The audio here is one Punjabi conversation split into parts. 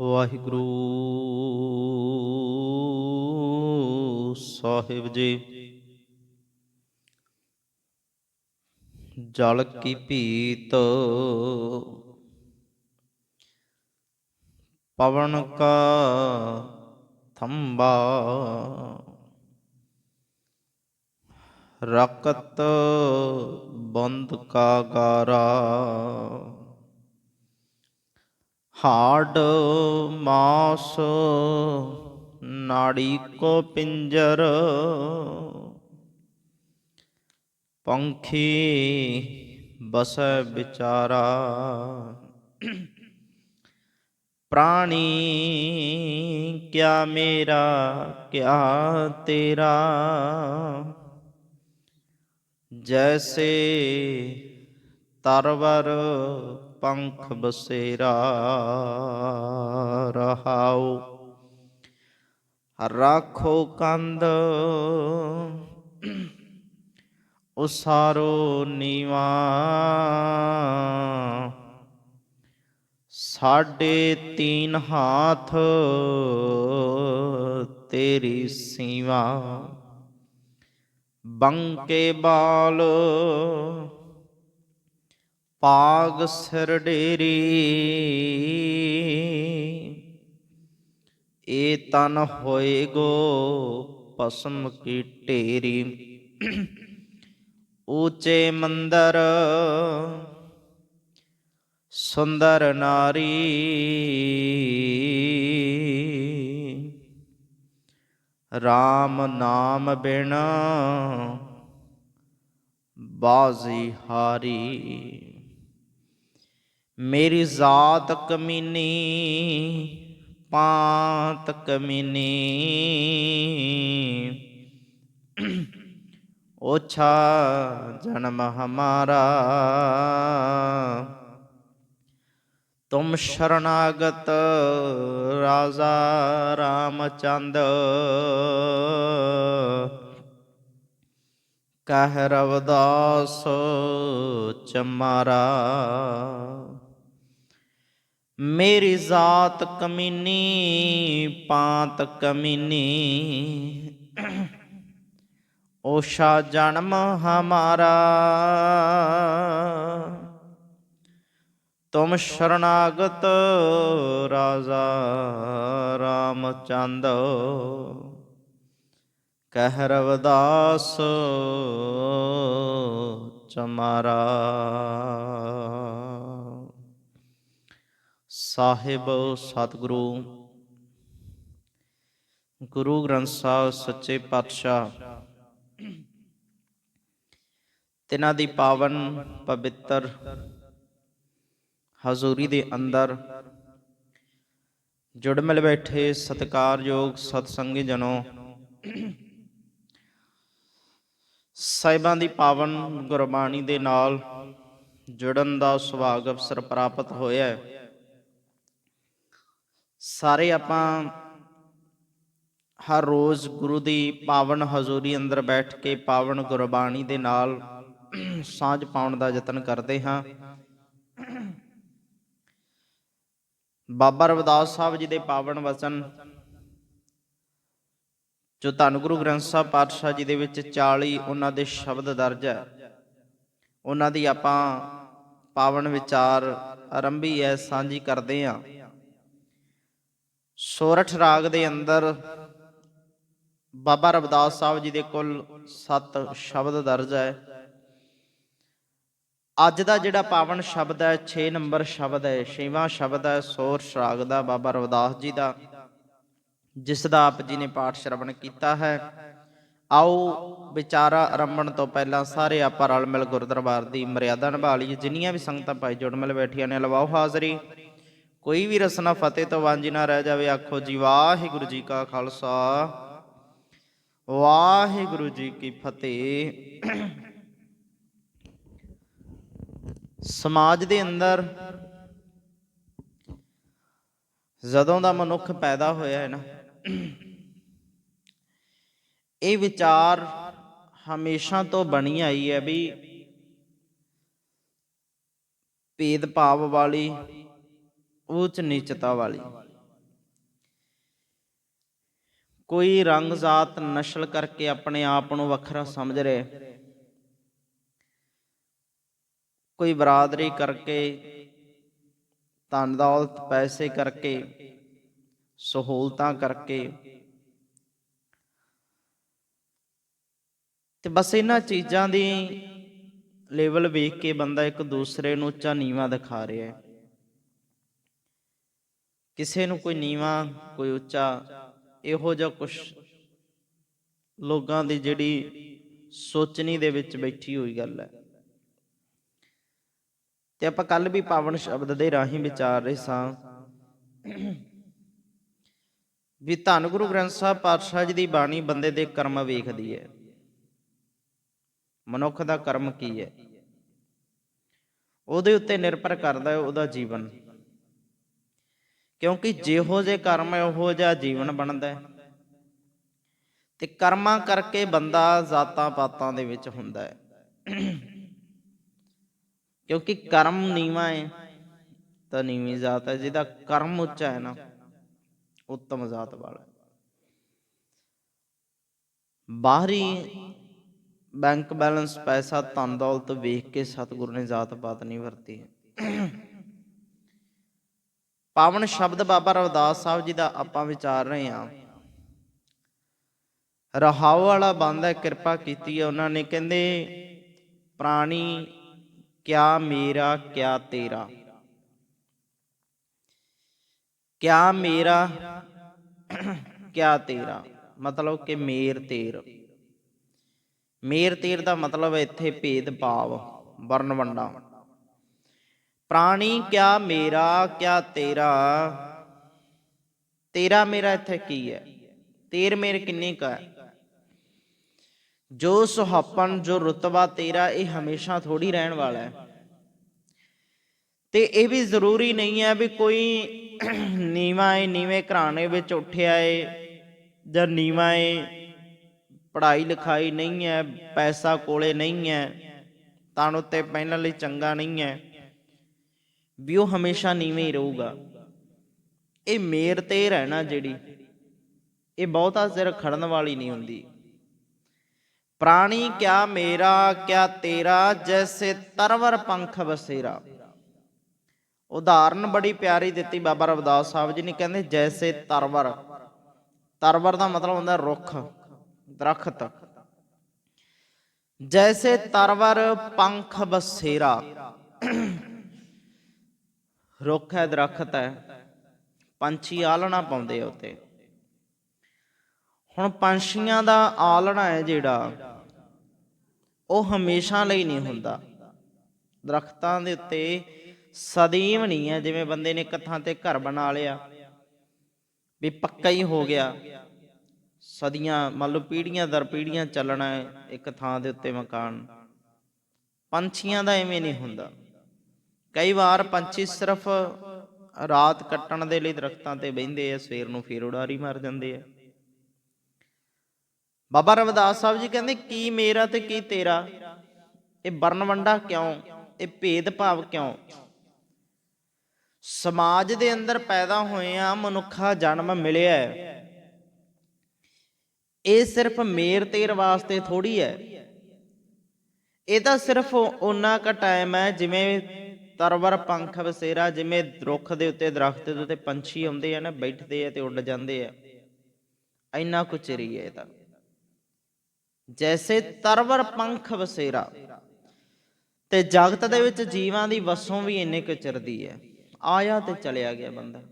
ਵਾਹਿਗੁਰੂ ਸਾਹਿਬ ਜੀ। ਜਲ ਕੀ ਭੀਤ ਪਵਨ ਕਾ ਥੰਬਾ, ਰਕਤ ਬੰਦ ਕਾ ਗਾਰਾ। हाड मास नाड़ी को पिंजर, पंखी बसै बिचारा। प्राणी क्या मेरा क्या तेरा, जैसे तरवर पंख बसेरा। रहाओ राखो कंद उसारो नीवा, साढ़े तीन हाथ तेरी सीवा। बंके बाल पाग सिर डेरी, ए तन होए गो पसम की ढेरी। ऊंचे मंदर सुंदर नारी, राम नाम बिन बाजी हारी। मेरी जात कमीनी पांत कमीनी, ओछा जन्म हमारा। तुम शरणागत राजा रामचंद, कह रविदास चमारा। मेरी जात कमीनी पांत कमीनी, ओषा जन्म हमारा। तुम शरणागत राजा रामचंद, कह रविदास चमारा। ਸਾਹਿਬ ਸਤਿਗੁਰੂ ਗੁਰੂ ਗ੍ਰੰਥ ਸਾਹਿਬ ਸੱਚੇ ਪਾਤਸ਼ਾਹ ਤਿਨਾਂ ਦੀ ਪਾਵਨ ਪਵਿੱਤਰ ਹਜ਼ੂਰੀ ਦੇ ਅੰਦਰ ਜੁੜ ਮਿਲ ਬੈਠੇ ਸਤਿਕਾਰਯੋਗ ਸਤਸੰਗੀ ਜਨੋ, ਸਾਹਿਬਾਂ ਦੀ ਪਾਵਨ ਗੁਰਬਾਣੀ ਦੇ ਨਾਲ ਜੁੜਨ ਦਾ ਸੁਭਾਗ ਅਵਸਰ ਪ੍ਰਾਪਤ ਹੋਇਆ ਹੈ। ਸਾਰੇ ਆਪਾਂ ਹਰ ਰੋਜ਼ ਗੁਰੂ ਦੀ ਪਾਵਨ ਹਜ਼ੂਰੀ ਅੰਦਰ ਬੈਠ ਕੇ ਪਾਵਨ ਗੁਰਬਾਣੀ ਦੇ ਨਾਲ ਸਾਂਝ ਪਾਉਣ ਦਾ ਯਤਨ ਕਰਦੇ ਹਾਂ। ਬਾਬਾ ਰਵਿਦਾਸ ਸਾਹਿਬ ਜੀ ਦੇ ਪਾਵਨ ਵਚਨ ਜੋ ਧੰਨ ਗੁਰੂ ਗ੍ਰੰਥ ਸਾਹਿਬ ਪਾਤਸ਼ਾਹ ਜੀ ਦੇ ਵਿੱਚ 40 ਉਹਨਾਂ ਦੇ ਸ਼ਬਦ ਦਰਜ ਹੈ, ਉਹਨਾਂ ਦੀ ਆਪਾਂ ਪਾਵਨ ਵਿਚਾਰ ਆਰੰਭੀ ਹੈ, ਸਾਂਝੀ ਕਰਦੇ ਹਾਂ। ਸੋਰਠ ਰਾਗ ਦੇ ਅੰਦਰ ਬਾਬਾ ਰਵਿਦਾਸ ਸਾਹਿਬ ਜੀ ਦੇ ਕੁੱਲ 7 ਸ਼ਬਦ ਦਰਜ ਹੈ। ਅੱਜ ਦਾ ਜਿਹੜਾ ਪਾਵਨ ਸ਼ਬਦ ਹੈ 6 ਨੰਬਰ ਸ਼ਬਦ ਹੈ, 6ਵਾਂ ਸ਼ਬਦ ਹੈ ਸੋਰਠ ਰਾਗ ਦਾ ਬਾਬਾ ਰਵਿਦਾਸ ਜੀ ਦਾ, ਜਿਸ ਦਾ ਆਪ ਜੀ ਨੇ ਪਾਠ ਸ਼ਰਵਣ ਕੀਤਾ ਹੈ। ਆਓ ਵਿਚਾਰਾ ਆਰੰਭਣ ਤੋਂ ਪਹਿਲਾਂ ਸਾਰੇ ਆਪਾਂ ਰਲ ਮਿਲ ਗੁਰਦਰਬਾਰ ਦੀ ਮਰਿਆਦਾ ਨਿਭਾ ਲਈਏ। ਜਿੰਨੀਆਂ ਵੀ ਸੰਗਤਾਂ ਭਾਈ ਜੁੜ ਮਿਲ ਬੈਠੀਆਂ ਨੇ ਲਵਾਓ ਹਾਜ਼ਰੀ। ਕੋਈ ਵੀ ਰਸਨਾ ਫਤਿਹ ਤੋਂ ਵਾਂਝੀ ਨਾ ਰਹਿ ਜਾਵੇ। ਆਖੋ ਜੀ ਵਾਹਿਗੁਰੂ ਜੀ ਕਾ ਖਾਲਸਾ ਵਾਹਿਗੁਰੂ ਜੀ ਕੀ ਫਤਿਹ। ਸਮਾਜ ਦੇ ਅੰਦਰ ਜਦੋਂ ਦਾ ਮਨੁੱਖ ਪੈਦਾ ਹੋਇਆ ਹੈ ਨਾ, ਇਹ ਵਿਚਾਰ ਹਮੇਸ਼ਾ ਤੋਂ ਬਣੀ ਆਈ ਹੈ ਵੀ ਭੇਦ ਭਾਵ ਵਾਲੀ, ਊਚ ਨੀਚਤਾ ਵਾਲੀ, ਕੋਈ ਰੰਗ ਜ਼ਾਤ ਨਸਲ ਕਰਕੇ ਆਪਣੇ ਆਪ ਨੂੰ ਵੱਖਰਾ ਸਮਝ ਰਿਹਾ, ਕੋਈ ਬਰਾਦਰੀ ਕਰਕੇ, ਧਨ ਦੌਲਤ ਪੈਸੇ ਕਰਕੇ, ਸਹੂਲਤਾਂ ਕਰਕੇ, ਤੇ ਬਸ ਇਹਨਾਂ ਚੀਜ਼ਾਂ ਦੀ ਲੈਵਲ ਵੇਖ ਕੇ ਬੰਦਾ ਇੱਕ ਦੂਸਰੇ ਨੂੰ ਉੱਚਾ ਨੀਵਾਂ ਦਿਖਾ ਰਿਹਾ ਹੈ। ਕਿਸੇ ਨੂੰ ਕੋਈ ਨੀਵਾਂ ਕੋਈ ਉੱਚਾ, ਇਹੋ ਜਿਹਾ ਕੁਛ ਲੋਕਾਂ ਦੀ ਜਿਹੜੀ ਸੋਚਣੀ ਦੇ ਵਿੱਚ ਬੈਠੀ ਹੋਈ ਗੱਲ ਹੈ। ਤੇ ਆਪਾਂ ਕੱਲ ਵੀ ਪਾਵਨ ਸ਼ਬਦ ਦੇ ਰਾਹੀਂ ਵਿਚਾਰ ਰਹੇ ਸਾਂ ਵੀ ਧੰਨ ਗੁਰੂ ਗ੍ਰੰਥ ਸਾਹਿਬ ਪਾਤਸ਼ਾਹ ਜੀ ਦੀ ਬਾਣੀ ਬੰਦੇ ਦੇ ਕਰਮ ਵੇਖਦੀ ਹੈ। ਮਨੁੱਖ ਦਾ ਕਰਮ ਕੀ ਹੈ, ਉਹਦੇ ਉੱਤੇ ਨਿਰਭਰ ਕਰਦਾ ਹੈ ਉਹਦਾ ਜੀਵਨ, ਕਿਉਂਕਿ ਜਿਹੋ ਜਿਹੇ ਕਰਮ ਹੈ ਉਹੋ ਜਿਹਾ ਜੀਵਨ ਬਣਦਾ ਹੈ। ਤੇ ਕਰਮਾਂ ਕਰਕੇ ਬੰਦਾ ਜ਼ਾਤਾਂ ਪਾਤਾਂ ਦੇ ਵਿੱਚ ਹੁੰਦਾ ਹੈ, ਕਿਉਂਕਿ ਕਰਮ ਨੀਵਾਂ ਹੈ ਤਾਂ ਨੀਵੀਂ ਜ਼ਾਤ ਹੈ, ਜਿਹਦਾ ਕਰਮ ਉੱਚਾ ਹੈ ਨਾ ਉੱਤਮ ਜ਼ਾਤ ਵਾਲਾ। ਬਾਹਰੀ ਬੈਂਕ ਬੈਲੈਂਸ, ਪੈਸਾ, ਧਨ ਦੌਲਤ ਵੇਖ ਕੇ ਸਤਿਗੁਰੂ ਨੇ ਜ਼ਾਤ ਪਾਤ ਨਹੀਂ ਵਰਤੀ। ਪਾਵਨ ਸ਼ਬਦ ਬਾਬਾ ਰਵਿਦਾਸ ਸਾਹਿਬ ਜੀ ਦਾ ਆਪਾਂ ਵਿਚਾਰ ਰਹੇ ਹਾਂ। ਰਹਾਉ ਵਾਲਾ ਬੰਦਾ ਕਿਰਪਾ ਕੀਤੀ ਹੈ ਉਹਨਾਂ ਨੇ, ਕਹਿੰਦੇ ਪ੍ਰਾਣੀ ਕਿਆ ਮੇਰਾ ਕਿਆ ਤੇਰਾ, ਕਿਆ ਮੇਰਾ ਕਿਆ ਤੇਰਾ, ਮਤਲਬ ਕਿ ਮੇਰ ਤੇਰ। ਮੇਰ ਤੇਰ ਦਾ ਮਤਲਬ ਇੱਥੇ ਭੇਦ ਭਾਵ, ਵਰਨ ਵੰਡਾ। ਪ੍ਰਾਣੀ ਕਿਆ ਮੇਰਾ ਕਿਆ ਤੇਰਾ, ਤੇਰਾ ਮੇਰਾ ਇੱਥੇ ਕੀ ਹੈ, ਤੇਰ ਮੇਰ ਕਿੰਨੀ ਕੁ ਹੈ। ਜੋ ਸੁਹਾਪਨ ਜੋ ਰੁਤਬਾ ਤੇਰਾ, ਇਹ ਹਮੇਸ਼ਾ ਥੋੜੀ ਰਹਿਣ ਵਾਲਾ ਹੈ। ਤੇ ਇਹ ਵੀ ਜ਼ਰੂਰੀ ਨਹੀਂ ਹੈ ਵੀ ਕੋਈ ਨੀਵਾਂ ਏ, ਨੀਵੇਂ ਘਰਾਣੇ ਵਿੱਚ ਉੱਠਿਆ ਏ ਜਾਂ ਨੀਵਾਂ ਏ, ਪੜ੍ਹਾਈ ਲਿਖਾਈ ਨਹੀਂ ਹੈ, ਪੈਸਾ ਕੋਲੇ ਨਹੀਂ ਹੈ, ਤਨ ਉੱਤੇ ਪਹਿਨਣ ਲਈ ਚੰਗਾ ਨਹੀਂ ਹੈ, ਵੀ ਉਹ ਹਮੇਸ਼ਾ ਨੀਵੇਂ ਹੀ ਰਹੂਗਾ। ਇਹ ਮੇਰ ਤੇਰ ਹੈ ਨਾ ਜਿਹੜੀ, ਇਹ ਬਹੁਤਾ ਸਿਰ ਖੜਨ ਵਾਲੀ ਨਹੀਂ ਹੁੰਦੀ। ਪ੍ਰਾਣੀ ਕਿਆ ਮੇਰਾ ਕਿਆ ਤੇਰਾ, ਜੈਸੇ ਤਰਵਰ ਪੰਖ ਬਸੇਰਾ। ਉਦਾਹਰਨ ਬੜੀ ਪਿਆਰੀ ਦਿੱਤੀ ਬਾਬਾ ਰਵਿਦਾਸ ਸਾਹਿਬ ਜੀ ਨੇ, ਕਹਿੰਦੇ ਜੈਸੇ ਤਰਵਰ, ਤਰਵਰ ਦਾ ਮਤਲਬ ਹੁੰਦਾ ਰੁੱਖ, ਦਰਖਤ। ਜੈਸੇ ਤਰਵਰ ਪੰਖ ਬਸੇਰਾ, ਰੁੱਖ ਹੈ, ਦਰਖਤ ਹੈ, ਪੰਛੀ ਆਲਣਾ ਪਾਉਂਦੇ ਆ ਉੱਤੇ। ਹੁਣ ਪੰਛੀਆਂ ਦਾ ਆਲਣਾ ਹੈ ਜਿਹੜਾ, ਉਹ ਹਮੇਸ਼ਾ ਲਈ ਨਹੀਂ ਹੁੰਦਾ। ਦਰਖਤਾਂ ਦੇ ਉੱਤੇ ਸਦੀਵ ਨਹੀਂ ਹੈ, ਜਿਵੇਂ ਬੰਦੇ ਨੇ ਇੱਕ ਥਾਂ ਤੇ ਘਰ ਬਣਾ ਲਿਆ ਵੀ ਪੱਕਾ ਹੀ ਹੋ ਗਿਆ, ਸਦੀਆਂ ਮੰਨ ਲਓ ਪੀੜ੍ਹੀਆਂ ਦਰ ਪੀੜ੍ਹੀਆਂ ਚੱਲਣਾ ਹੈ ਇੱਕ ਥਾਂ ਦੇ ਉੱਤੇ ਮਕਾਨ। ਪੰਛੀਆਂ ਦਾ ਐਵੇਂ ਨਹੀਂ ਹੁੰਦਾ। ਕਈ ਵਾਰ ਪੰਛੀ ਸਿਰਫ ਰਾਤ ਕੱਟਣ ਦੇ ਲਈ ਦਰਖਤਾਂ ਤੇ ਬਹਿੰਦੇ ਆ, ਸਵੇਰ ਨੂੰ ਫੇਰ ਉਡਾਰੀ ਮਾਰ ਜਾਂਦੇ ਆ। ਬਾਬਾ ਰਵਿਦਾਸ ਸਾਹਿਬ ਜੀ ਕਹਿੰਦੇ ਕੀ ਮੇਰਾ ਤੇ ਕੀ ਤੇਰਾ, ਇਹ ਵਰਨ ਵੰਡਾ ਕਿਉਂ, ਇਹ ਭੇਦ ਭਾਵ ਕਿਉਂ। ਸਮਾਜ ਦੇ ਅੰਦਰ ਪੈਦਾ ਹੋਏ ਆ, ਮਨੁੱਖਾ ਜਨਮ ਮਿਲਿਆ, ਇਹ ਸਿਰਫ ਮੇਰ ਤੇਰ ਵਾਸਤੇ ਥੋੜੀ ਹੈ। ਇਹ ਤਾਂ ਸਿਰਫ ਓਨਾ ਕੁ ਟਾਈਮ ਹੈ ਜਿਵੇਂ ਤਰਵਰ ਪੰਖ ਬਸੇਰਾ, ਜਿਵੇਂ ਰੁੱਖ ਦੇ ਉੱਤੇ ਦਰਖਤ ਦੇ ਉੱਤੇ ਪੰਛੀ ਆਉਂਦੇ ਆ ਨਾ, ਬੈਠਦੇ ਆ ਤੇ ਉੱਡ ਜਾਂਦੇ ਆ, ਇੰਨਾ ਕੁ ਚਿਰ ਹੀ ਹੈ ਇਹ ਤਾਂ। ਜੈਸੇ ਤਰਵਰ ਪੰਖ ਬਸੇਰਾ, ਤੇ ਜਗਤ ਦੇ ਵਿੱਚ ਜੀਵਾਂ ਦੀ ਵਸੋਂ ਵੀ ਇੰਨੇ ਕੁ ਚਿਰ ਦੀ ਹੈ, ਆਇਆ ਤੇ ਚਲਿਆ ਗਿਆ ਬੰਦਾ।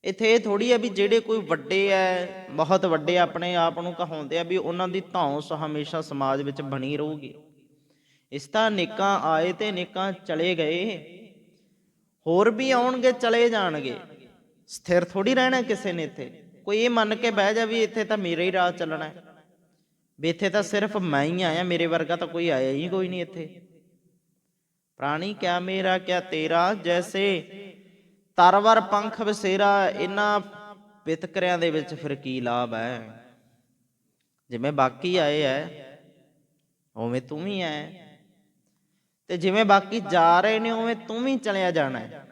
ਇੱਥੇ ਇਹ ਥੋੜੀ ਹੈ ਵੀ ਜਿਹੜੇ ਕੋਈ ਵੱਡੇ ਹੈ, ਬਹੁਤ ਵੱਡੇ ਆਪਣੇ ਆਪ ਨੂੰ ਕਹਾਉਂਦੇ ਆ ਵੀ ਉਹਨਾਂ ਦੀ ਧੌਂਸ ਹਮੇਸ਼ਾ ਸਮਾਜ ਵਿੱਚ ਬਣੀ ਰਹੂਗੀ। ਇਸ ਤਾਂ ਅਨੇਕਾਂ ਆਏ ਤੇ ਅਨੇਕਾਂ ਚਲੇ ਗਏ, ਹੋਰ ਵੀ ਆਉਣਗੇ ਚਲੇ ਜਾਣਗੇ, ਸਥਿਰ ਥੋੜੀ ਰਹਿਣਾ ਕਿਸੇ ਨੇ ਇੱਥੇ। ਕੋਈ ਇਹ ਮੰਨ ਕੇ ਬਹਿ ਜਾ ਵੀ ਇੱਥੇ ਤਾਂ ਮੇਰਾ ਹੀ ਰਾਹ ਚੱਲਣਾ, ਵੀ ਇੱਥੇ ਤਾਂ ਸਿਰਫ ਮੈਂ ਹੀ ਆਇਆ, ਮੇਰੇ ਵਰਗਾ ਤਾਂ ਕੋਈ ਆਇਆ ਹੀ ਕੋਈ ਨਹੀਂ ਇੱਥੇ। ਪ੍ਰਾਣੀ ਕਿਆ ਮੇਰਾ ਕਿਆ ਤੇਰਾ, ਜੈਸੇ ਤਰਵਰ ਪੰਖ ਬਸੇਰਾ। ਇਹਨਾਂ ਵਿਤਕਰਿਆਂ ਦੇ ਵਿੱਚ ਫਿਰ ਕੀ ਲਾਭ ਹੈ। ਜਿਵੇਂ ਬਾਕੀ ਆਏ ਹੈ ਉਵੇਂ ਤੂੰ ਵੀ ਆਇਆ, ਤੇ ਜਿਵੇਂ ਬਾਕੀ ਜਾ ਰਹੇ ਨੇ ਉਵੇਂ ਤੂੰ ਵੀ ਚਲਿਆ ਜਾਣਾ ਹੈ।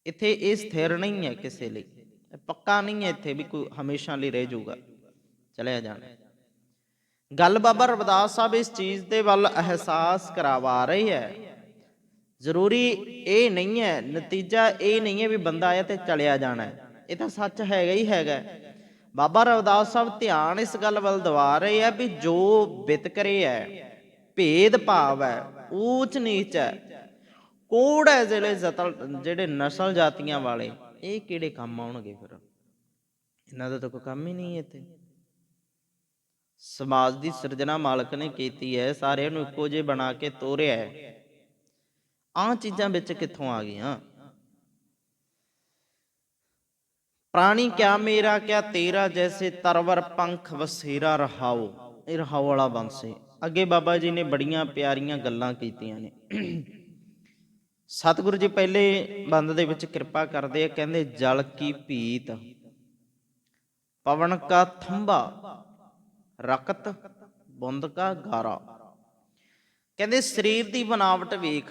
ਇੱਥੇ ਇਹ ਸਥਿਰ ਨਹੀਂ ਹੈ ਕਿਸੇ ਲਈ, ਪੱਕਾ ਨਹੀਂ ਹੈ ਇੱਥੇ ਵੀ ਕੋਈ ਹਮੇਸ਼ਾ ਲਈ ਰਹਿ ਜਾਊਗਾ, ਚਲਿਆ ਜਾਣਾ। ਗੱਲ ਬਾਬਾ ਰਵਿਦਾਸ ਸਾਹਿਬ ਇਸ ਚੀਜ਼ ਦੇ ਵੱਲ ਅਹਿਸਾਸ ਕਰਵਾ ਰਹੇ ਹੈ। ਜ਼ਰੂਰੀ ਇਹ ਨਹੀਂ ਹੈ, ਨਤੀਜਾ ਇਹ ਨਹੀਂ ਹੈ ਵੀ ਬੰਦਾ ਆਇਆ ਤੇ ਚਲਿਆ ਜਾਣਾ, ਇਹ ਤਾਂ ਸੱਚ ਹੈਗਾ ਹੀ ਹੈਗਾ। ਬਾਬਾ ਰਵਿਦਾਸ ਸਾਹਿਬ ਧਿਆਨ ਇਸ ਗੱਲ ਵੱਲ ਦਿਵਾ ਰਹੇ ਆ ਵੀ ਜੋ ਵਿਤਕਰੇ ਹੈ, ਭੇਦ ਭਾਵ ਹੈ, ਊਚ ਨੀਚ ਹੈ, ਕੋੜ ਹੈ, ਜਿਹੜੇ ਨਸਲ ਜਾਤੀਆਂ ਵਾਲੇ, ਇਹ ਕਿਹੜੇ ਕੰਮ ਆਉਣਗੇ? ਫਿਰ ਇਹਨਾਂ ਦਾ ਤਾਂ ਕੋਈ ਕੰਮ ਹੀ ਨਹੀਂ ਇੱਥੇ। ਸਮਾਜ ਦੀ ਸਿਰਜਣਾ ਮਾਲਕ ਨੇ ਕੀਤੀ ਹੈ, ਸਾਰਿਆਂ ਨੂੰ ਇੱਕੋ ਜਿਹੇ ਬਣਾ ਕੇ ਤੋਰਿਆ ਹੈ। ਆਹ ਚੀਜ਼ਾਂ ਵਿੱਚ ਕਿੱਥੋਂ ਆ ਗਈਆਂ? ਪ੍ਰਾਣੀ ਕਿਆ ਮੇਰਾ ਕਿਆ ਤੇਰਾ, ਜੈਸੇ ਤਰਵਰ ਪੰਖ ਵਸੇਰਾ ਰਹਾਓ। ਇਹ ਰਹਾਓ ਵਾਲਾ ਬੰਸ ਹੈ। ਅੱਗੇ ਬਾਬਾ ਜੀ ਨੇ ਬੜੀਆਂ ਪਿਆਰੀਆਂ ਗੱਲਾਂ ਕੀਤੀਆਂ ਨੇ। ਸਤਿਗੁਰੂ ਜੀ ਪਹਿਲੇ ਬੰਦ ਦੇ ਵਿੱਚ ਕਿਰਪਾ ਕਰਦੇ ਆ, ਕਹਿੰਦੇ ਜਲ ਕੀ ਭੀਤ, ਪਵਨ ਕਾ ਥੰਬਾ, ਰਕਤ ਬੁੰਦ ਕਾ ਗਾਰਾ। ਕਹਿੰਦੇ ਸਰੀਰ ਦੀ ਬਣਾਵਟ ਵੇਖ,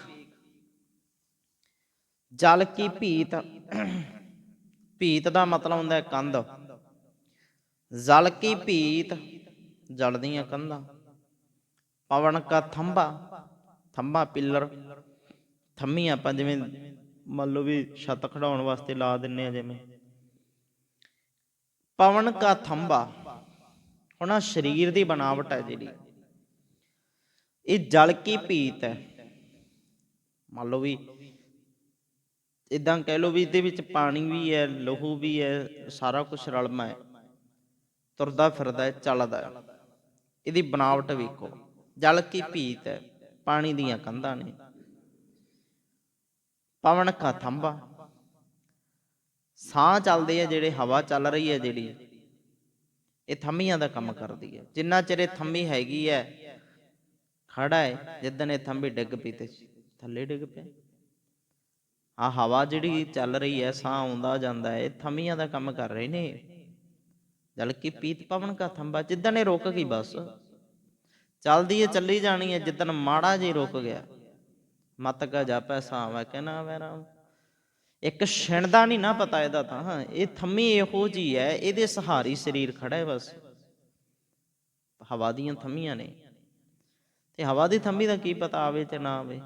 ਜਲ ਕੀ ਭੀਤ, ਭੀਤ ਦਾ ਮਤਲਬ ਹੁੰਦਾ ਹੈ ਕੰਧ, ਜਲ ਕੀ ਭੀਤ, ਜਲ ਦੀਆਂ ਕੰਧਾਂ, ਪਵਨ ਕਾ ਥੰਬਾ, ਥੰਬਾ ਪਿੱਲਰ, ਥੰਮੀ ਆਪਾਂ ਜਿਵੇਂ ਮੰਨ ਲਓ ਵੀ ਛੱਤ ਖੜਾਉਣ ਵਾਸਤੇ ਲਾ ਦਿੰਨੇ ਆ, ਜਿਵੇਂ ਪਵਨ ਕਾ ਥੰਬਾ। ਹੁਣ ਆਹ ਸਰੀਰ ਦੀ ਬਣਾਵਟ ਹੈ ਜਿਹੜੀ, ਇਹ ਜਲ ਕੀ ਭੀਤ ਹੈ। ਮੰਨ ਲਓ ਵੀ ਇਦਾਂ ਕਹਿ ਲਓ ਵੀ ਇਹਦੇ ਵਿੱਚ ਪਾਣੀ ਵੀ ਹੈ, ਲਹੂ ਵੀ ਹੈ, ਸਾਰਾ ਕੁਛ ਰਲਮਾ ਹੈ, ਤੁਰਦਾ ਫਿਰਦਾ ਹੈ, ਚੱਲਦਾ ਹੈ। ਇਹਦੀ ਬਣਾਵਟ ਵੇਖੋ, ਜਲ ਕੀ ਭੀਤ ਹੈ, ਪਾਣੀ ਦੀਆਂ ਕੰਧਾਂ ਨੇ। ਪਵਨ ਕਾ ਥੰਬਾ, ਸਾਹ ਚੱਲਦੇ ਆ ਜਿਹੜੇ, ਹਵਾ ਚੱਲ ਰਹੀ ਹੈ ਜਿਹੜੀ, ਇਹ ਥੰਮੀਆਂ ਦਾ ਕੰਮ ਕਰਦੀ ਹੈ। ਜਿੰਨਾ ਚਿਰ ਇਹ ਥੰਮੀ ਹੈਗੀ ਹੈ, ਖੜਾ ਹੈ, ਜਿੱਦਣ ਇਹ ਥੰਮੀ ਡਿੱਗ ਪਈ ਤੇ ਥੱਲੇ ਡਿੱਗ ਪਿਆ। ਆਹ ਹਵਾ ਜਿਹੜੀ ਚੱਲ ਰਹੀ ਹੈ, ਸਾਹ ਆਉਂਦਾ ਜਾਂਦਾ ਹੈ, ਇਹ ਥੰਮੀਆਂ ਦਾ ਕੰਮ ਕਰ ਰਹੇ ਨੇ। ਜਲ ਕੀ ਪੀਤ ਪਵਨ ਕਾ ਥੰਬਾ, ਜਿੱਦਣ ਇਹ ਰੁਕ ਗਈ ਬਸ ਚੱਲਦੀ ਹੈ, ਚੱਲੀ ਜਾਣੀ ਹੈ। ਜਿੱਦਣ ਮਾੜਾ ਜੇ ਰੁਕ ਗਿਆ, ਮਤ ਕਾ ਜਾਪੈ ਸਾਵ ਹੈ ਕਹਿਣਾ ਵੈਰਾ, ਇੱਕ ਛਿਣ ਦਾ ਨਹੀਂ ਨਾ ਪਤਾ ਇਹਦਾ। ਤਾਂ ਇਹ ਥੰਮੀ ਇਹੋ ਜਿਹੀ ਹੈ, ਇਹਦੇ ਸਹਾਰੀ ਸਰੀਰ ਖੜਾ ਹੈ ਬਸ। ਹਵਾ ਦੀਆਂ ਥੰਮੀਆਂ ਨੇ, ਤੇ ਹਵਾ ਦੀ ਥੰਮੀ ਦਾ ਕੀ ਪਤਾ ਆਵੇ ਤੇ ਨਾ ਆਵੇ।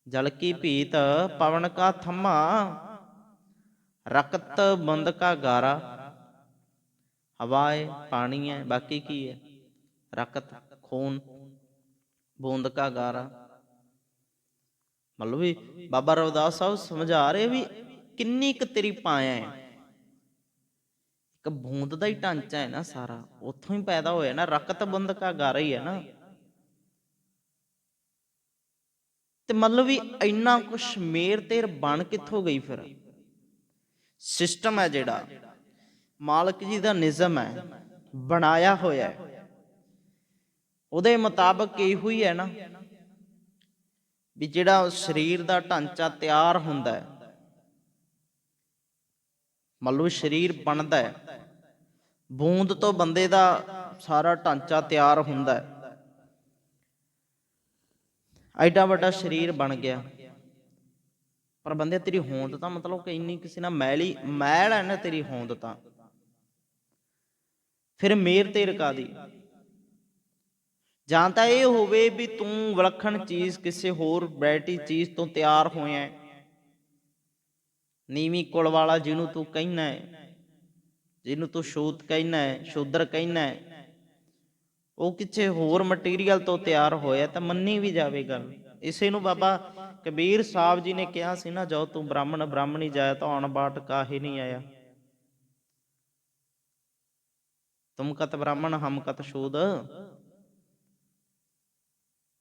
ਜਲ ਕੀ ਭੀਤ ਪਵਨ ਕਾ ਥੰਮਾ, ਰਕਤ ਬੁੰਦ ਕਾ ਗਾਰਾ। ਹਵਾ ਹੈ, ਪਾਣੀ ਹੈ, ਬਾਕੀ ਕੀ ਹੈ? ਰਕਤ, ਖੂਨ, ਬੂੰਦ ਕਾ ਗਾਰਾ। ਮਤਲਬ ਵੀ ਬਾਬਾ ਰਵਿਦਾਸ ਸਾਹਿਬ ਸਮਝਾ ਰਹੇ ਵੀ ਕਿੰਨੀ ਕੁ ਤੇਰੀ ਪਾਇਆ ਹੈ। ਇੱਕ ਬੂੰਦ ਦਾ ਹੀ ਢਾਂਚਾ ਹੈ ਨਾ ਸਾਰਾ, ਉੱਥੋਂ ਹੀ ਪੈਦਾ ਹੋਇਆ ਨਾ। ਰਕਤ ਬੁੰਦ ਕਾ ਗਾਰਾ ਹੀ ਹੈ ਨਾ। ਤੇ ਮਤਲਬ ਵੀ ਇੰਨਾ ਕੁਛ ਮੇਰ ਤੇਰ ਬਣ ਕਿੱਥੋਂ ਗਈ? ਫਿਰ ਸਿਸਟਮ ਹੈ ਜਿਹੜਾ ਮਾਲਕ ਜੀ ਦਾ ਨਿਜ਼ਮ ਹੈ, ਬਣਾਇਆ ਹੋਇਆ ਹੈ, ਉਹਦੇ ਮੁਤਾਬਕ ਇਹੋ ਹੀ ਹੈ ਨਾ ਵੀ ਜਿਹੜਾ ਸਰੀਰ ਦਾ ਢਾਂਚਾ ਤਿਆਰ ਹੁੰਦਾ ਹੈ, ਮੰਨ ਲਓ ਸਰੀਰ ਬਣਦਾ ਹੈ, ਬੂੰਦ ਤੋਂ ਬੰਦੇ ਦਾ ਸਾਰਾ ਢਾਂਚਾ ਤਿਆਰ ਹੁੰਦਾ ਹੈ। ਐਡਾ ਵੱਡਾ ਸਰੀਰ ਬਣ ਗਿਆ, ਪਰ ਬੰਦੇ ਤੇਰੀ ਹੋਂਦ ਤਾਂ ਮਤਲਬ ਕਿ ਇੰਨੀ ਕਿਸੇ ਨਾਲ ਮੈਲ ਹੈ ਨਾ ਤੇਰੀ ਹੋਂਦ ਤਾਂ, ਫਿਰ ਮੇਰ ਤੇਰ ਕਾਹਦੀ? ਜਾਂ ਤਾਂ ਇਹ ਹੋਵੇ ਵੀ ਤੂੰ ਵਿਲੱਖਣ ਚੀਜ਼, ਕਿਸੇ ਹੋਰ ਵੈਰਾਈਟੀ ਚੀਜ਼ ਤੋਂ ਤਿਆਰ ਹੋਇਆ, ਨੀਵੀਂ ਕੁਲ ਵਾਲਾ ਜਿਹਨੂੰ ਤੂੰ ਕਹਿਣਾ ਹੈ, ਜਿਹਨੂੰ ਤੂੰ ਛੂਤ ਕਹਿਣਾ ਹੈ, ਸ਼ੂਦਰ ਕਹਿਣਾ ਹੈ, ਉਹ ਕਿਸੇ ਹੋਰ ਮਟੀਰੀਅਲ ਤੋਂ ਤਿਆਰ ਹੋਇਆ ਤਾਂ ਮੰਨੀ ਵੀ ਜਾਵੇ ਗੱਲ। ਇਸੇ ਨੂੰ ਬਾਬਾ ਕਬੀਰ ਸਾਹਿਬ ਜੀ ਨੇ ਕਿਹਾ ਸੀ ਨਾ, ਜੋ ਤੂੰ ਬ੍ਰਾਹਮਣ ਬ੍ਰਾਹਮਣੀ ਜਾਇਆ ਤਾਂ ਆਉਣ ਬਾਟ ਕਾਹੇ ਨਹੀਂ ਆਇਆ। ਤੁਮ ਕਤ ਬ੍ਰਾਹਮਣ ਹਮ ਕਤ ਸ਼ੂਦ,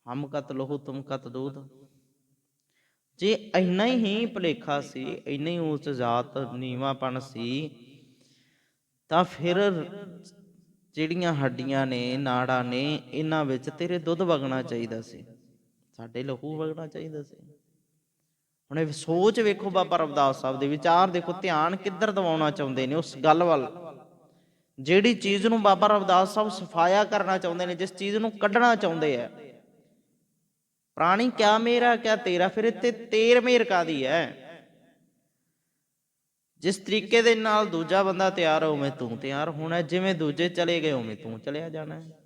ਹਮ ਕਤ ਲਹੂ ਤੁਮ ਕਤ ਦੂਧ। ਜੇ ਇੰਨਾ ਹੀ ਭੁਲੇਖਾ ਸੀ, ਇੰਨਾ ਹੀ ਉਸ ਜਾਤ ਨੀਵਾਂਪਣ ਸੀ, ਤਾਂ ਫਿਰ ਜਿਹੜੀਆਂ ਹੱਡੀਆਂ ਨੇ, ਨਾੜਾਂ ਨੇ, ਇਹਨਾਂ ਵਿੱਚ ਤੇਰੇ ਦੁੱਧ ਵਗਣਾ ਚਾਹੀਦਾ ਸੀ, ਸਾਡੇ ਲਹੂ ਵਗਣਾ ਚਾਹੀਦਾ ਸੀ। ਹੁਣ ਇਹ ਸੋਚ ਵੇਖੋ, ਬਾਬਾ ਰਵਿਦਾਸ ਸਾਹਿਬ ਦੇ ਵਿਚਾਰ ਦੇਖੋ, ਧਿਆਨ ਕਿੱਧਰ ਦਿਵਾਉਣਾ ਚਾਹੁੰਦੇ ਨੇ ਉਸ ਗੱਲ ਵੱਲ, ਜਿਹੜੀ ਚੀਜ਼ ਨੂੰ ਬਾਬਾ ਰਵਿਦਾਸ ਸਾਹਿਬ ਸਫਾਇਆ ਕਰਨਾ ਚਾਹੁੰਦੇ ਨੇ, ਜਿਸ ਚੀਜ਼ ਨੂੰ ਕੱਢਣਾ ਚਾਹੁੰਦੇ ਆ। ਪ੍ਰਾਣੀ ਕਿਆ ਮੇਰਾ ਕਿਆ ਤੇਰਾ, ਫਿਰ ਇੱਥੇ ਤੇਰ ਮੇਰ ਕਾਹਦੀ ਹੈ? ਜਿਸ ਤਰੀਕੇ ਦੇ ਨਾਲ ਦੂਜਾ ਬੰਦਾ ਤਿਆਰ ਉਵੇਂ ਤੂੰ ਤਿਆਰ ਹੋਣਾ, ਜਿਵੇਂ ਦੂਜੇ ਚਲੇ ਗਏ ਉਵੇਂ ਤੂੰ ਚਲਿਆ ਜਾਣਾ ਹੈ।